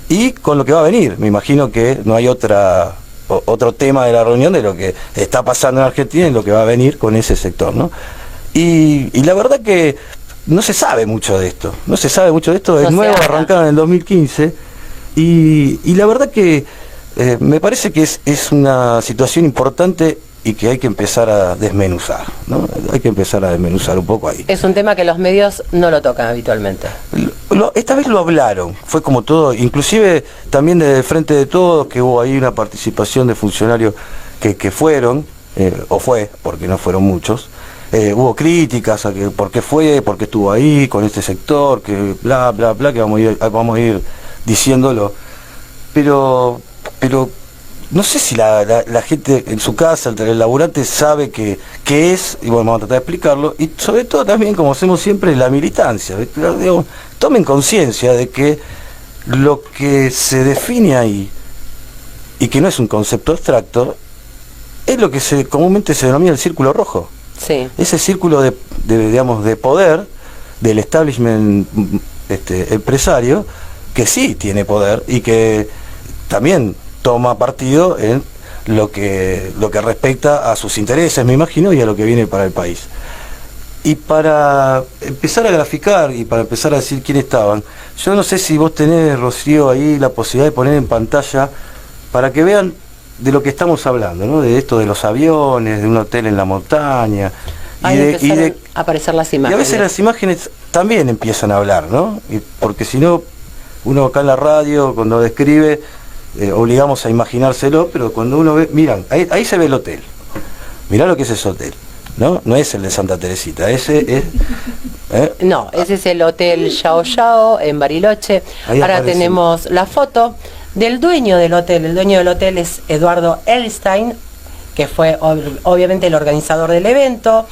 y con lo que va a venir. Me imagino que no hay otro tema de la reunión de lo que está pasando en Argentina y lo que va a venir con ese sector, ¿no? Y la verdad que no se sabe mucho de esto, es nuevo, arrancaron en el 2015, y la verdad que me parece que es una situación importante y que hay que empezar a desmenuzar, ¿no? Hay que empezar a desmenuzar un poco ahí. Es un tema que los medios no lo tocan habitualmente. Esta vez lo hablaron, fue como todo, inclusive también desde el Frente de Todos, que hubo ahí una participación de funcionarios que fueron, porque no fueron muchos, hubo críticas a que por qué estuvo ahí con este sector, que bla, bla, bla, que vamos a ir diciéndolo, pero no sé si la gente en su casa, el laburante, sabe qué es, y bueno, vamos a tratar de explicarlo, y sobre todo también, como hacemos siempre, la militancia. Digamos, tomen conciencia de que lo que se define ahí, y que no es un concepto abstracto, es lo que comúnmente se denomina el círculo rojo. Sí. Ese círculo de poder del establishment empresario, que sí tiene poder y que también toma partido en lo que respecta a sus intereses, me imagino, y a lo que viene para el país. Y para empezar a graficar y para empezar a decir quiénes estaban, yo no sé si vos tenés, Rocío, ahí la posibilidad de poner en pantalla para que vean de lo que estamos hablando, ¿no? De esto de los aviones, de un hotel en la montaña, y aparecer las imágenes. Y a veces las imágenes también empiezan a hablar, ¿no? Porque si no, uno acá en la radio, cuando describe, obligamos a imaginárselo, pero cuando uno ve, miran, ahí se ve el hotel. Mirá lo que es ese hotel, ¿no? No es el de Santa Teresita, ese es... No, ese es el Hotel Yao Yao en Bariloche. Ahí Ahora aparece. tenemos la foto del dueño del hotel. El dueño del hotel es Eduardo Elstein, que fue obviamente el organizador del evento.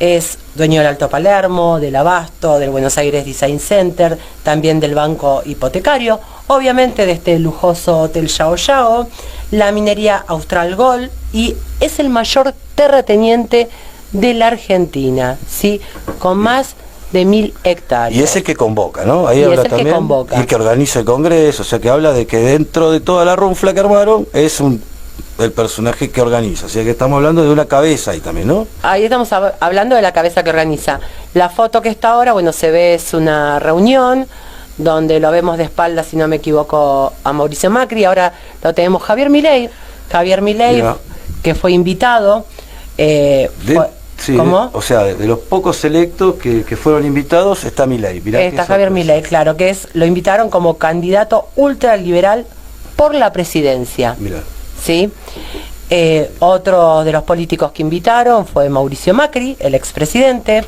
Es dueño del Alto Palermo, del Abasto, del Buenos Aires Design Center, también del Banco Hipotecario, obviamente de este lujoso Hotel Yao Yao, la minería Austral Gold, y es el mayor terrateniente de la Argentina, ¿sí? Con más de 1000 hectáreas. Y ese que convoca, ¿no? Ahí Y habla es el que también, convoca. y el que organiza el Congreso, o sea que habla de que dentro de toda la runfla que armaron es el personaje que organiza, o sea que estamos hablando de una cabeza ahí también, ¿no? Ahí estamos hablando de la cabeza que organiza. La foto que está ahora, bueno, se ve, es una reunión donde lo vemos de espaldas, si no me equivoco, a Mauricio Macri. Ahora lo tenemos Javier Milei, Mira. que fue invitado. Sí, ¿Cómo? o sea, de los pocos selectos que fueron invitados está Milei. Mirá qué Está Javier sorpresa. Milei, claro, lo invitaron como candidato ultraliberal por la presidencia. Mirá. ¿Sí? Otro de los políticos que invitaron fue Mauricio Macri, el expresidente.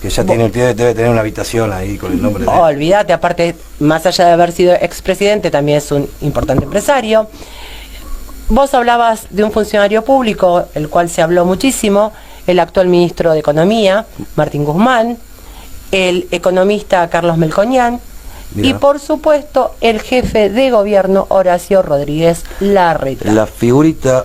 Que ya debe tener una habitación ahí con el nombre de... Olvídate, aparte, más allá de haber sido expresidente, también es un importante empresario. Vos hablabas de un funcionario público, el cual se habló muchísimo, el actual ministro de Economía, Martín Guzmán, el economista Carlos Melconian, Mirá. y por supuesto el jefe de gobierno Horacio Rodríguez Larreta. La figurita...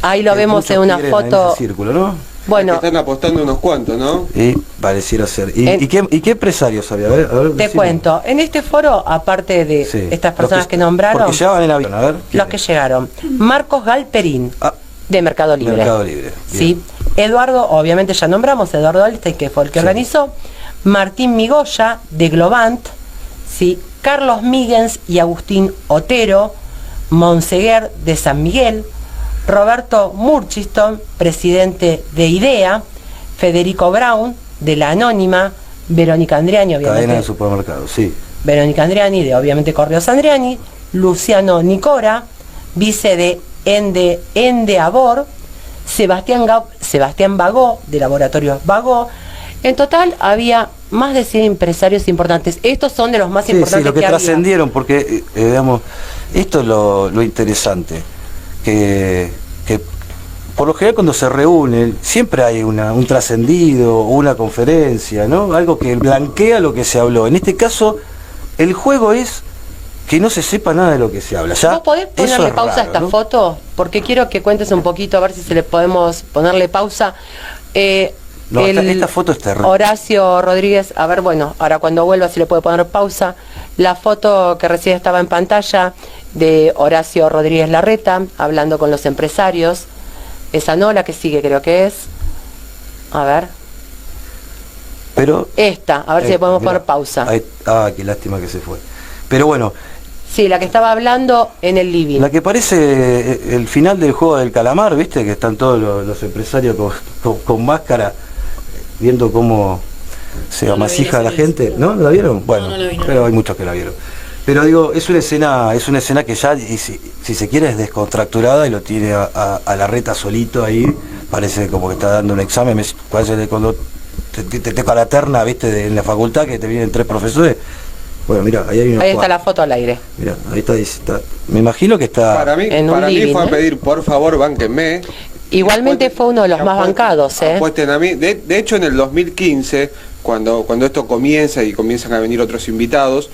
Ahí lo que vemos muchos en una quieren foto. en ese círculo, ¿no? Bueno, Están apostando unos cuantos, ¿no? Y pareciera ser. ¿Y qué empresarios había? A ver, te decime. cuento, en este foro, aparte de Sí. estas Los personas que nombraron, Porque ya van en avión, a ver. los que llegaron, Marcos Galperín, Ah, de Mercado Libre. Mercado Libre. Sí. Eduardo, obviamente ya nombramos, Eduardo Alstein, que fue el que Sí. organizó, Martín Migoya, de Globant, ¿sí? Carlos Míguez y Agustín Otero, Monseguer, de San Miguel, Roberto Murchiston, presidente de IDEA, Federico Brown, de La Anónima, Verónica Andriani, Cadena de obviamente, supermercados, sí. Bagó, de Correos Andriani, Luciano Nicora, vice de Endeavor, Sebastián Bagó, de Laboratorios Bagó. En total había más de 100 empresarios importantes. Estos son de los más Sí, importantes lo que había. trascendieron, porque, digamos, esto es lo interesante, que por lo general cuando se reúnen, siempre hay un trascendido, una conferencia, ¿no? Algo que blanquea lo que se habló. En este caso, el juego es que no se sepa nada de lo que se habla. Ya, ¿Vos podés eso ponerle es pausa a raro, esta ¿no? foto? Porque quiero que cuentes un poquito, a ver si se le podemos ponerle pausa. No, esta foto es terrible. Horacio Rodríguez, a ver, bueno, ahora cuando vuelva si le puede poner pausa. La foto que recién estaba en pantalla de Horacio Rodríguez Larreta, hablando con los empresarios. Esa no, la que sigue creo que es. A ver. Pero... Esta, a ver si le podemos mirá, poner pausa. qué lástima que se fue. Pero bueno, Sí, la que estaba hablando en el living. la que parece el final del juego del calamar, ¿viste? Que están todos los empresarios con máscara, viendo cómo se No la amasija vi, la no gente. ¿No? ¿La vieron? Bueno, no la vi, no. pero hay muchos que la vieron. Pero digo, es una escena que ya, y si se quiere, es descontracturada y lo tiene a Larreta solito ahí. Parece como que está dando un examen. Parece de cuando te toca la terna, ¿viste? En la facultad, que te vienen 3 profesores. Bueno, mira, ahí hay unos Ahí está cuadros. la foto al aire. Mira, ahí está. Me imagino que está... Para mí, En un living, fue a ¿eh? pedir, por favor, bánquenme. Igualmente fue uno de los más bancados, ¿eh? Apuesten a mí. De hecho, en el 2015, cuando esto comienza y comienzan a venir otros invitados,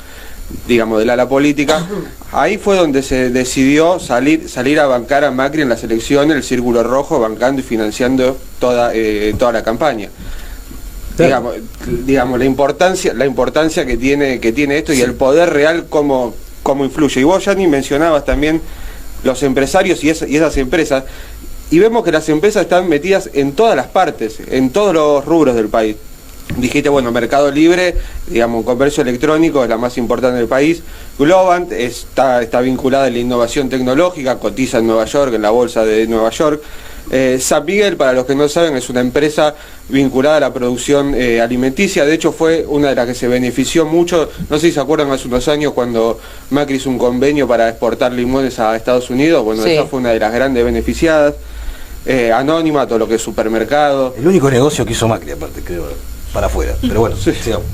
digamos, del ala política, ahí fue donde se decidió salir a bancar a Macri en las elecciones, el Círculo Rojo, bancando y financiando toda la campaña. Digamos la importancia que tiene esto y el poder real cómo influye. Y vos, Yanni, mencionabas también los empresarios y esas empresas, y vemos que las empresas están metidas en todas las partes, en todos los rubros del país. Dijiste, bueno, Mercado Libre, digamos, comercio electrónico es la más importante del país. Globant está vinculada a la innovación tecnológica, cotiza en Nueva York, en la bolsa de Nueva York. San Miguel, para los que no saben, es una empresa vinculada a la producción alimenticia. De hecho, fue una de las que se benefició mucho. No sé si se acuerdan, hace unos años cuando Macri hizo un convenio para exportar limones a Estados Unidos. Bueno, Sí. esa fue una de las grandes beneficiadas. Anónima, todo lo que es supermercado. El único negocio que hizo Macri, aparte, creo, para afuera. Pero bueno, Sí. sigamos.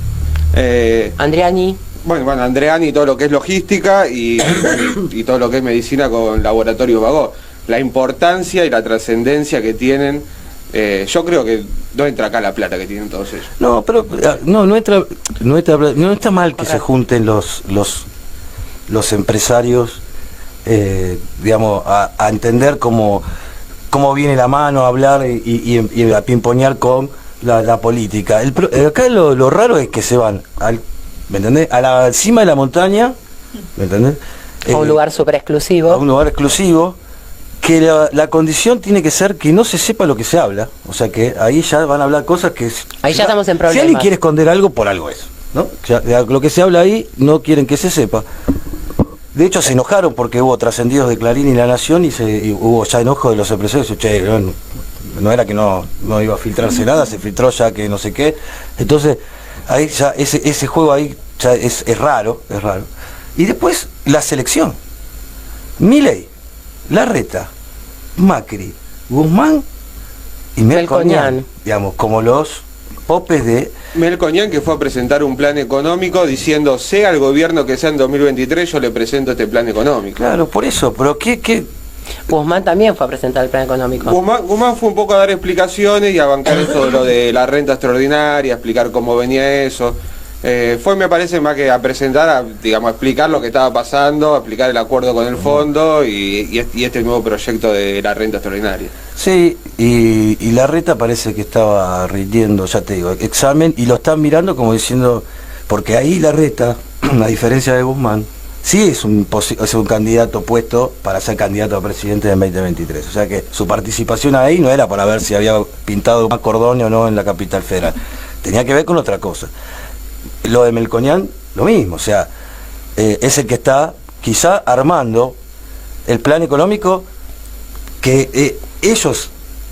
Andriani. Bueno, Andreani, todo lo que es logística y todo lo que es medicina con Laboratorios Bagó. La importancia y la trascendencia que tienen, yo creo que no entra acá la plata que tienen todos ellos. No, pero no está mal que se junten los empresarios, digamos, a entender como cómo viene la mano a hablar y a pimponear con la política. Acá lo raro es que se van, ¿me entendés? A la cima de la montaña, ¿me entendés? A un lugar súper exclusivo. A un lugar exclusivo, que la condición tiene que ser que no se sepa lo que se habla, o sea que ahí ya van a hablar cosas que... Ahí ya estamos en Si problemas. alguien quiere esconder algo, por algo es, ¿no? Ya, lo que se habla ahí no quieren que se sepa. De hecho se enojaron porque hubo trascendidos de Clarín y La Nación y hubo ya enojo de los empresarios. Che, no era que no iba a filtrarse nada, se filtró ya que no sé qué. Entonces ahí ya ese juego ahí ya es raro, es raro. Y después la selección. Milei, Larreta, Macri, Guzmán y Melconian, digamos, como los popes de... Melconian, que fue a presentar un plan económico diciendo, sea el gobierno que sea en 2023, yo le presento este plan económico. Claro, por eso, pero ¿qué? Guzmán también fue a presentar el plan económico. Guzmán fue un poco a dar explicaciones y a bancar eso de lo de la renta extraordinaria, a explicar cómo venía eso. Fue, me parece, más que a presentar, digamos, a explicar lo que estaba pasando, a explicar el acuerdo con el fondo y este nuevo proyecto de la renta extraordinaria. Sí, y Larreta parece que estaba rindiendo, ya te digo, examen, y lo están mirando como diciendo, porque ahí Larreta, a diferencia de Guzmán, sí es un candidato puesto para ser candidato a presidente en 2023. O sea que su participación ahí no era para ver si había pintado más cordones o no en la capital federal. Tenía que ver con otra cosa. Lo de Melconian, lo mismo, o sea, es el que está quizá armando el plan económico que ellos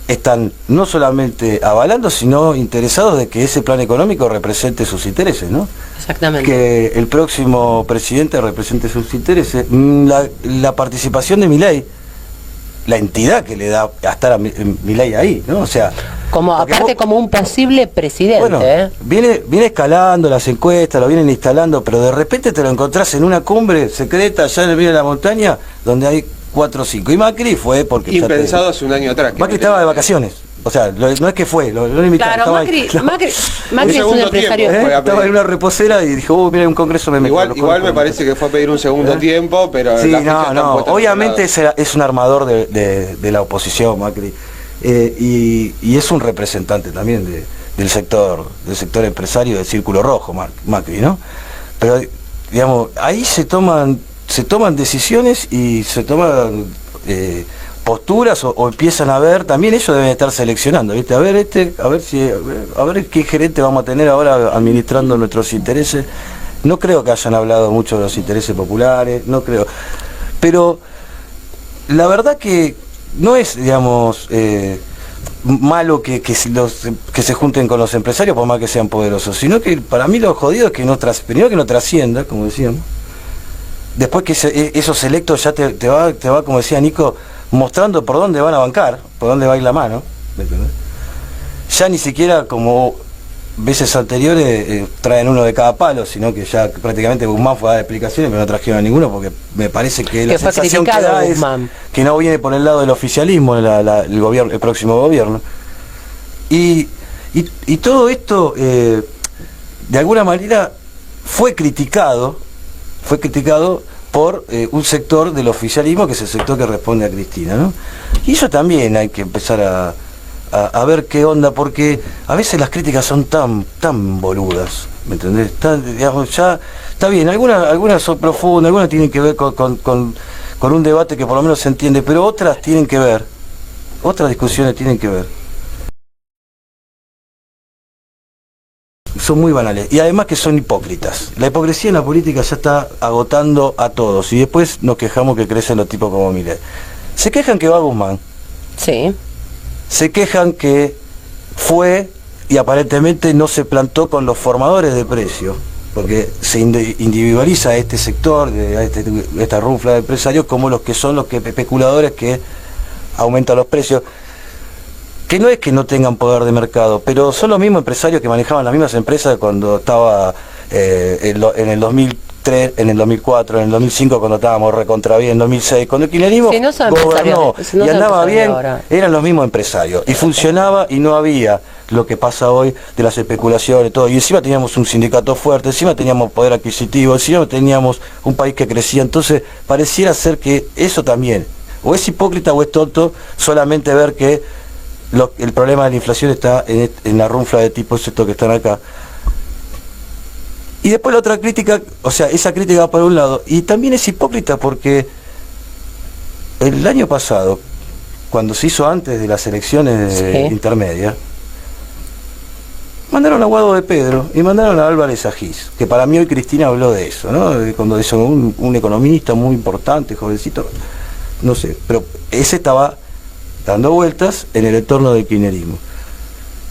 están no solamente avalando, sino interesados de que ese plan económico represente sus intereses, ¿no? Exactamente. Que el próximo presidente represente sus intereses. La participación de Milei, la entidad que le da a estar a Milei ahí, ¿no? O sea, como aparte como un posible presidente. Bueno, viene escalando las encuestas, lo vienen instalando, pero de repente te lo encontrás en una cumbre secreta allá en el medio de la montaña, donde hay 4 o 5. Y Macri fue porque... Impensado hace un año atrás. Macri estaba de vacaciones. O sea, no es que fue, lo invitaron. Claro, Macri es un empresario. Estaba en una reposera y dijo, mira, un congreso me Igual me parece que fue a pedir un segundo tiempo, pero... Sí, no, obviamente es un armador de la oposición, Macri. Y es un representante también del sector empresario del Círculo Rojo, Macri, ¿no? Pero, digamos, ahí se toman decisiones y se toman... posturas o empiezan a ver, también ellos deben estar seleccionando, ¿viste? A ver qué gerente vamos a tener ahora administrando nuestros intereses. No creo que hayan hablado mucho de los intereses populares, no creo. Pero la verdad que no es, digamos, malo que se junten con los empresarios por más que sean poderosos, sino que para mí lo jodido es que primero que no trascienda, como decíamos, después que esos electos ya te va, como decía Nico, mostrando por dónde van a bancar, por dónde va a ir la mano, ¿entendés? Ya ni siquiera como veces anteriores traen uno de cada palo, sino que ya prácticamente Guzmán fue a dar explicaciones, pero no trajeron a ninguno porque me parece que la sensación que da es que no viene por el lado del oficialismo el próximo gobierno. Y todo esto de alguna manera fue criticado por un sector del oficialismo, que es el sector que responde a Cristina, ¿no? Y eso también hay que empezar a ver qué onda, porque a veces las críticas son tan boludas, ¿me entendés? Digamos, ya está bien, algunas son profundas, algunas tienen que ver con un debate que por lo menos se entiende, pero otras discusiones tienen que ver. Son muy banales y además que son hipócritas. La hipocresía en la política ya está agotando a todos y después nos quejamos que crecen los tipos como Milei. Se quejan que va Guzmán. Sí. Se quejan que fue y aparentemente no se plantó con los formadores de precios, porque se individualiza este sector, esta rufla de empresarios como los que son los especuladores que aumentan los precios. Que no es que no tengan poder de mercado, pero son los mismos empresarios que manejaban las mismas empresas cuando estaba en el 2003, en el 2004, en el 2005, cuando estábamos recontra bien, en el 2006, cuando el kirchnerismo gobernó y andaba bien, eran los mismos empresarios, y funcionaba y no había lo que pasa hoy de las especulaciones, todo, y encima teníamos un sindicato fuerte, encima teníamos poder adquisitivo, encima teníamos un país que crecía, entonces pareciera ser que eso también o es hipócrita o es tonto solamente ver que el problema de la inflación está en la runfla de tipos estos que están acá. Y después la otra crítica, o sea, esa crítica va para un lado, y también es hipócrita porque el año pasado, cuando se hizo antes de las elecciones intermedias, mandaron a Guado de Pedro y mandaron a Álvarez Agís, que para mí hoy Cristina habló de eso, ¿no? Cuando dice un economista muy importante, jovencito, no sé, pero ese estaba dando vueltas en el entorno del kirchnerismo.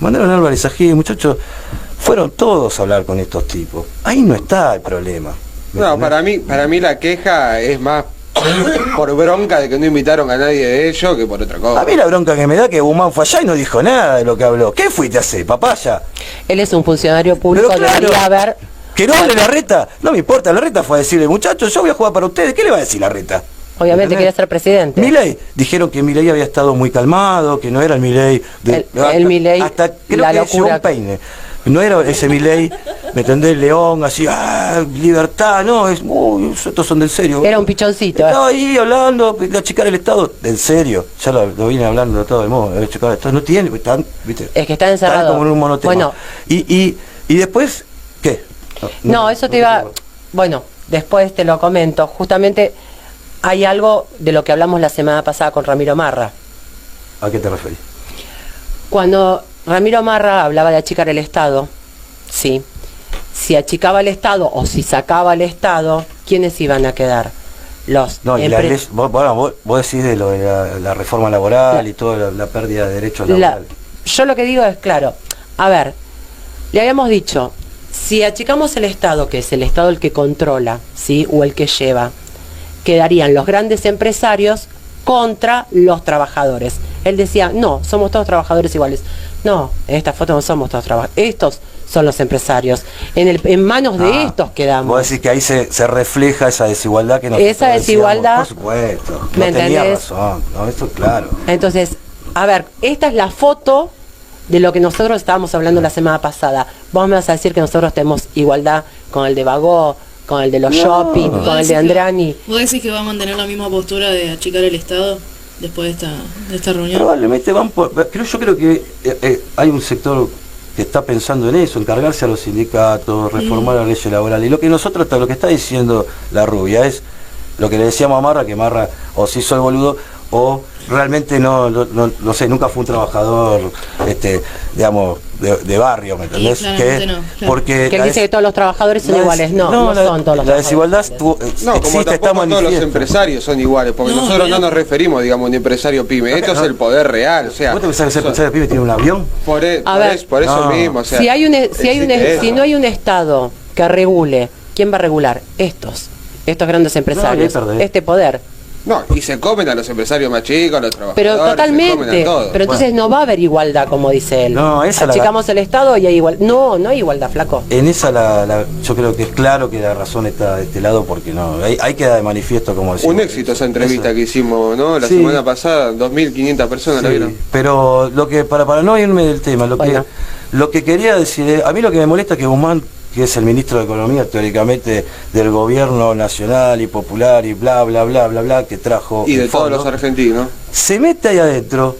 Mandaron a Álvarez Agís, muchachos, fueron todos a hablar con estos tipos. Ahí no está el problema. No, para mí la queja es más por bronca de que no invitaron a nadie de ellos que por otra cosa. A mí la bronca que me da que Guzmán fue allá y no dijo nada de lo que habló. ¿Qué fuiste a hacer, papaya? Él es un funcionario público, Pero claro, debería haber... que no hable Larreta, no me importa, Larreta fue a decirle, muchachos, yo voy a jugar para ustedes. ¿Qué le va a decir Larreta? Obviamente quería ser presidente. Milei, dijeron que Milei había estado muy calmado, que no era el Milei el Milei, hasta creo la que locura. un peine. No era ese Milei, ¿me entendés? León, así, libertad, no, estos son del serio. Era un pichoncito. Estaba ahí hablando de achicar el Estado, en serio, ya lo vine hablando de todo el modo, de achicar el Estado, no tiene, están, ¿viste? Es que está encerrado. Están como en un monotema. Bueno. Y después, ¿qué? No, eso te iba... Bueno, después te lo comento. Justamente hay algo de lo que hablamos la semana pasada con Ramiro Marra. ¿A qué te referís? Cuando Ramiro Marra hablaba de achicar el Estado, sí. Si achicaba el Estado o si sacaba el Estado, ¿quiénes iban a quedar? Los No, y la ley, vos decís de lo de la reforma laboral y toda la pérdida de derechos laborales. Yo lo que digo es, claro, a ver, le habíamos dicho, si achicamos el Estado, que es el Estado el que controla, ¿sí? O el que lleva, quedarían los grandes empresarios contra los trabajadores. Él decía, no, somos todos trabajadores iguales. No, en esta foto no somos todos trabajadores. Estos son los empresarios. En manos de estos quedamos. Vos decís que ahí se refleja esa desigualdad que nosotros Esa desigualdad, decíamos, por supuesto. ¿me No tenía entendés? razón, no, eso es claro. Entonces, a ver, esta es la foto de lo que nosotros estábamos hablando la semana pasada. Vos me vas a decir que nosotros tenemos igualdad con el de Bagó, con el de los shopping, con el de Andrani. ¿Vos decís que va a mantener la misma postura de achicar el Estado después de esta reunión? Probablemente van por... yo creo que hay un sector que está pensando en eso, encargarse a los sindicatos, reformar la ley laboral. Y lo que nosotros, lo que está diciendo la rubia es lo que le decíamos a Marra, que Marra o se hizo el boludo o realmente no sé, nunca fue un trabajador, digamos, de barrio, ¿me entendés? Sí, claramente no, claro. Porque Que él dice que todos los trabajadores son iguales. No son todos los la trabajadores. desigualdad No, como existe, está tampoco todos los manifiesto. empresarios son iguales, porque No, nosotros no no. nos referimos, digamos, a un empresario pyme, esto es el poder real, o sea... ¿Vos te pensás que ser empresario pibe tiene un avión? Por eso No. mismo, o sea... Si existe no hay un Estado que regule, ¿quién va a regular? Estos grandes empresarios, No, perdés. este poder. No, y se comen a los empresarios más chicos, a los trabajadores, Pero se comen totalmente. a todos. Pero entonces no va a haber igualdad, como dice él. No, esa la- Achicamos el Estado y hay igualdad. No hay igualdad, flaco. En esa yo creo que es claro que la razón está de este lado porque no, ahí queda de manifiesto como decimos. Un éxito esa entrevista Eso. que hicimos, ¿no? La Sí. semana pasada, 2.500 personas la Sí, vieron. pero lo que para no irme del tema, Bueno. lo que quería decir, a mí lo que me molesta es que Guzmán, que es el ministro de Economía teóricamente del gobierno nacional y popular y bla bla bla bla bla que trajo Y de el todos fondo, los argentinos. se mete ahí adentro,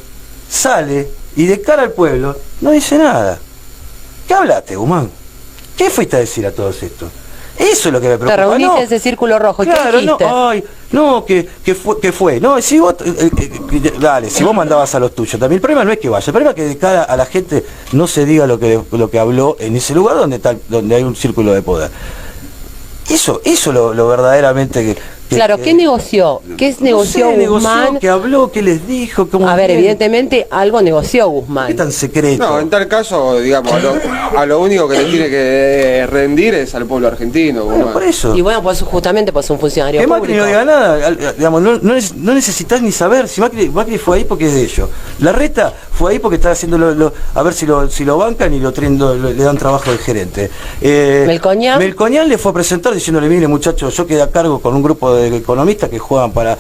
sale y de cara al pueblo no dice nada. ¿Qué hablaste, Guzmán? ¿Qué fuiste a decir a todos estos? Eso es lo que me Te preocupa. reuniste no, en ese círculo rojo. ¿Y claro, qué dijiste? que fue. No, si vos, dale, si vos mandabas a los tuyos, también el problema no es que vaya, el problema es que de cara a la gente no se diga lo que habló en ese lugar donde hay un círculo de poder. Eso lo verdaderamente que Claro, ¿qué negoció? ¿Qué negoció Guzmán? ¿Qué habló? ¿Qué les dijo? ¿Cómo A ver, viene? evidentemente algo negoció ¿Qué Guzmán. tan secreto? No, en tal caso, digamos, a lo único que le tiene que rendir es al pueblo argentino. Bueno, Guzmán. por eso. Y bueno, pues justamente pues un funcionario Que Macri público. no diga nada, digamos, no necesitas ni saber si Macri fue ahí porque es de ellos. Larreta fue ahí porque está haciendo a ver si lo bancan y le dan trabajo de gerente. Melconian le fue a presentar diciéndole, mire muchachos, yo quedé a cargo con un grupo de economistas que juegan para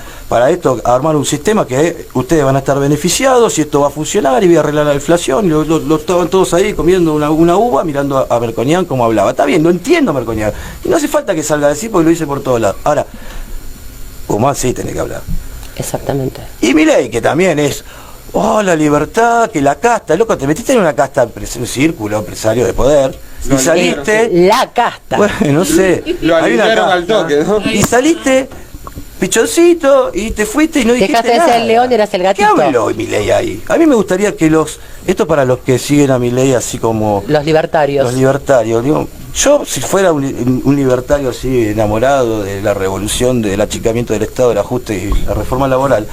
esto, a armar un sistema que ustedes van a estar beneficiados y esto va a funcionar y voy a arreglar la inflación. Y lo estaban todos ahí comiendo una uva mirando a Melconian como hablaba. Está bien, no entiendo a Melconian. Y no hace falta que salga a decir porque lo dice por todos lados. Ahora, Guzmán sí tiene que hablar. Exactamente. Y Milei, que también es, la libertad, que la casta, loco, te metiste en una casta, un círculo empresario de poder, y saliste, La casta. bueno, no sé, Lo hay una alinearon al casta, toque, ¿no? y saliste pichoncito, y te fuiste y no dijiste Dejaste de nada. ser el león, eras el gatito. ¿Qué habló Milei ahí? A mí me gustaría que esto para los que siguen a Milei así como Los libertarios. los libertarios, digo, yo si fuera un libertario así enamorado de la revolución, del achicamiento del Estado, del ajuste y la reforma laboral,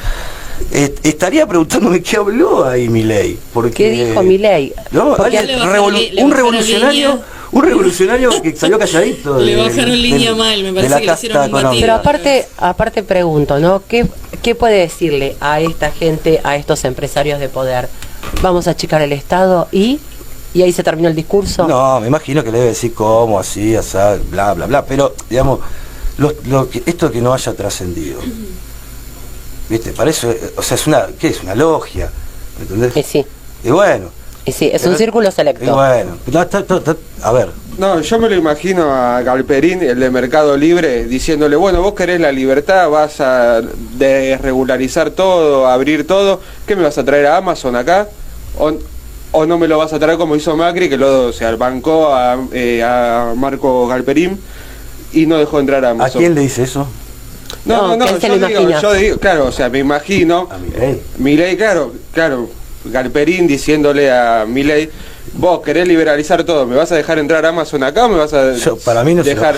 estaría preguntándome qué habló ahí Milei, porque ¿Qué dijo Milei? no, Porque alguien le bajaron un revolucionario, que salió calladito. Le bajaron línea mal, me parece de la que le hicieron casta un batido. económica. Pero aparte pregunto, ¿no? ¿Qué puede decirle a esta gente, a estos empresarios de poder? Vamos a achicar el Estado y ahí se terminó el discurso. No, me imagino que le debe decir cómo, así, así, bla, bla, bla, pero, digamos, esto que no haya trascendido, ¿viste? Para eso, o sea, ¿qué es? Una logia, ¿me entendés? Y sí, Y bueno. y sí, es un círculo Y selecto. bueno, a ver, No, yo me lo imagino a Galperín, el de Mercado Libre, diciéndole, bueno, vos querés la libertad, vas a desregularizar todo, abrir todo, ¿qué me vas a traer a Amazon acá? ¿O no me lo vas a traer como hizo Macri, que luego se bancó a Marco Galperín y no dejó entrar a ¿a Amazon? quién le dice eso? No, que él se lo imagina. yo digo, claro, o sea, me imagino, A Milei. Milei, claro, Galperín diciéndole a Milei, vos querés liberalizar todo, ¿me vas a dejar entrar a Amazon acá o me vas a Para mí no se lo- dejar?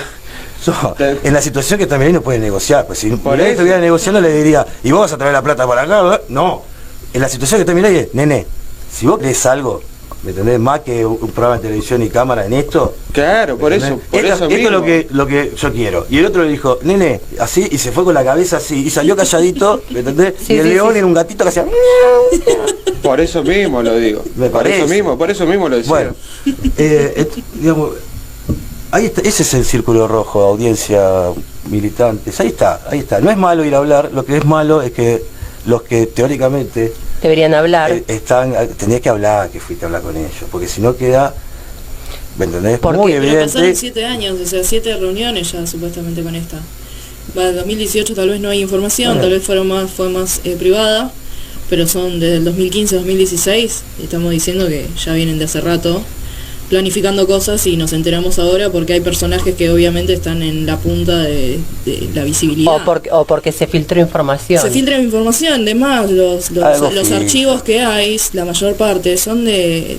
En la situación que está Milei no puede negociar, pues si Por Milei eso. estuviera negociando le diría, ¿y vos vas a traer la plata para acá? ¿verdad? No, en la situación que está Milei es, nene, si vos querés algo, ¿me entendés? Más que un programa de televisión y cámara en esto, Claro, por eso, ¿entendés? por eso esto mismo. es lo que yo quiero. Y el otro le dijo, nene, así, y se fue con la cabeza así, y salió calladito, ¿me entendés? Sí, y el sí, león sí. era un gatito que hacía... Por eso mismo lo digo. Me por eso parece. mismo lo decía. Bueno, digamos, ahí está, ese es el círculo rojo, audiencia, militantes, ahí está. No es malo ir a hablar, lo que es malo es que los que teóricamente Deberían hablar. tenés que hablar, que fuiste a hablar con ellos, porque si no queda, ¿me entendés? ¿Por Muy qué? Pero pasaron evidente. 7 años, o sea, 7 reuniones ya supuestamente con esta. Para el 2018 tal vez no hay información, Bueno. tal vez fue más privada, pero son desde el 2015-2016, y estamos diciendo que ya vienen de hace rato planificando cosas y nos enteramos ahora porque hay personajes que obviamente están en la punta de la visibilidad. O porque se filtró información. Se filtra información, además los Algo filtra. archivos que hay, la mayor parte, son de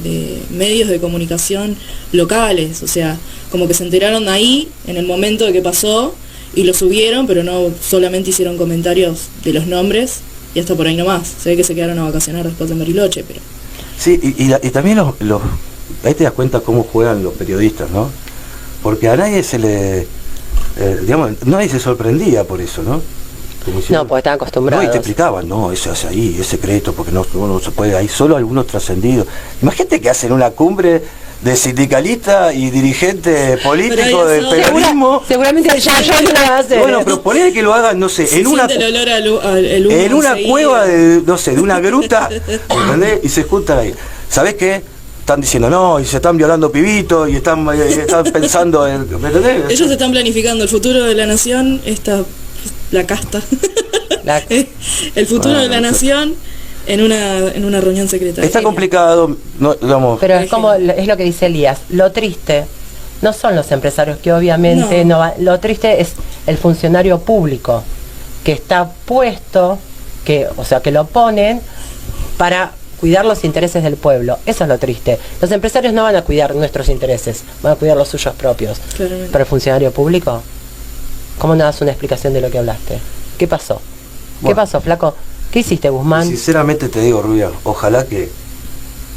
medios de comunicación locales, o sea, como que se enteraron ahí en el momento de que pasó y lo subieron, pero no solamente hicieron comentarios de los nombres y hasta por ahí nomás. Se ve que se quedaron a vacacionar después de Bariloche, pero... Sí, y también ahí te das cuenta cómo juegan los periodistas, ¿no? Porque a nadie se le, digamos, nadie se sorprendía por eso, ¿no? Como diciendo, No, porque están acostumbrados. No, y te explicaban, no, eso es ahí, es secreto, porque no se puede, hay solo algunos trascendidos. Imagínate que hacen una cumbre de sindicalistas y dirigentes políticos del eso- periodismo. Seguramente ya no la va a hacer. Bueno, pero ponele que lo hagan, no sé, Se en una siente el olor al humo en una enseguida. cueva de, no sé, de una gruta, ¿entendés? Y se juntan ahí. ¿Sabés qué? Están diciendo no, y se están violando pibitos, y están pensando en, ¿me entendés? Ellos están planificando el futuro de la nación, la casta. La- El futuro Bueno, de la nación en una reunión secreta. Está Genial. complicado, no, digamos, Pero es como, es lo que dice Elías, lo triste no son los empresarios que obviamente No. no va- lo triste es el funcionario público que está puesto, o sea, que lo ponen para cuidar los intereses del pueblo. Eso es lo triste. Los empresarios no van a cuidar nuestros intereses, van a cuidar los suyos propios. Claramente. Pero el funcionario público, ¿cómo no das una explicación de lo que hablaste? ¿Qué pasó? ¿Qué Bueno. pasó, flaco? ¿Qué hiciste, Guzmán? sinceramente te digo, Rubia, ojalá que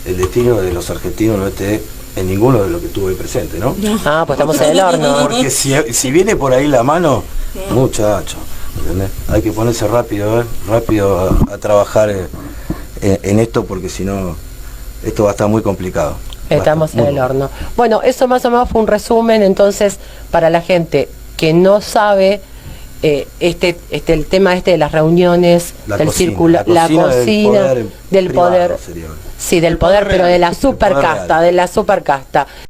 el destino de los argentinos no esté en ninguno de los que tuve presente, ¿no? No. Ah, pues estamos en el horno. Porque si viene por ahí la mano, muchacho, ¿entendés? Hay que ponerse rápido, rápido a trabajar en esto, porque si no, esto va a estar muy complicado. Estamos en el horno. Bueno, eso más o menos fue un resumen, entonces, para la gente que no sabe el tema de las reuniones, La del cocina, círculo, la la cocina del cocina, poder del privado poder, sería. sí, del poder, pero de la poder supercasta, real. de la supercasta.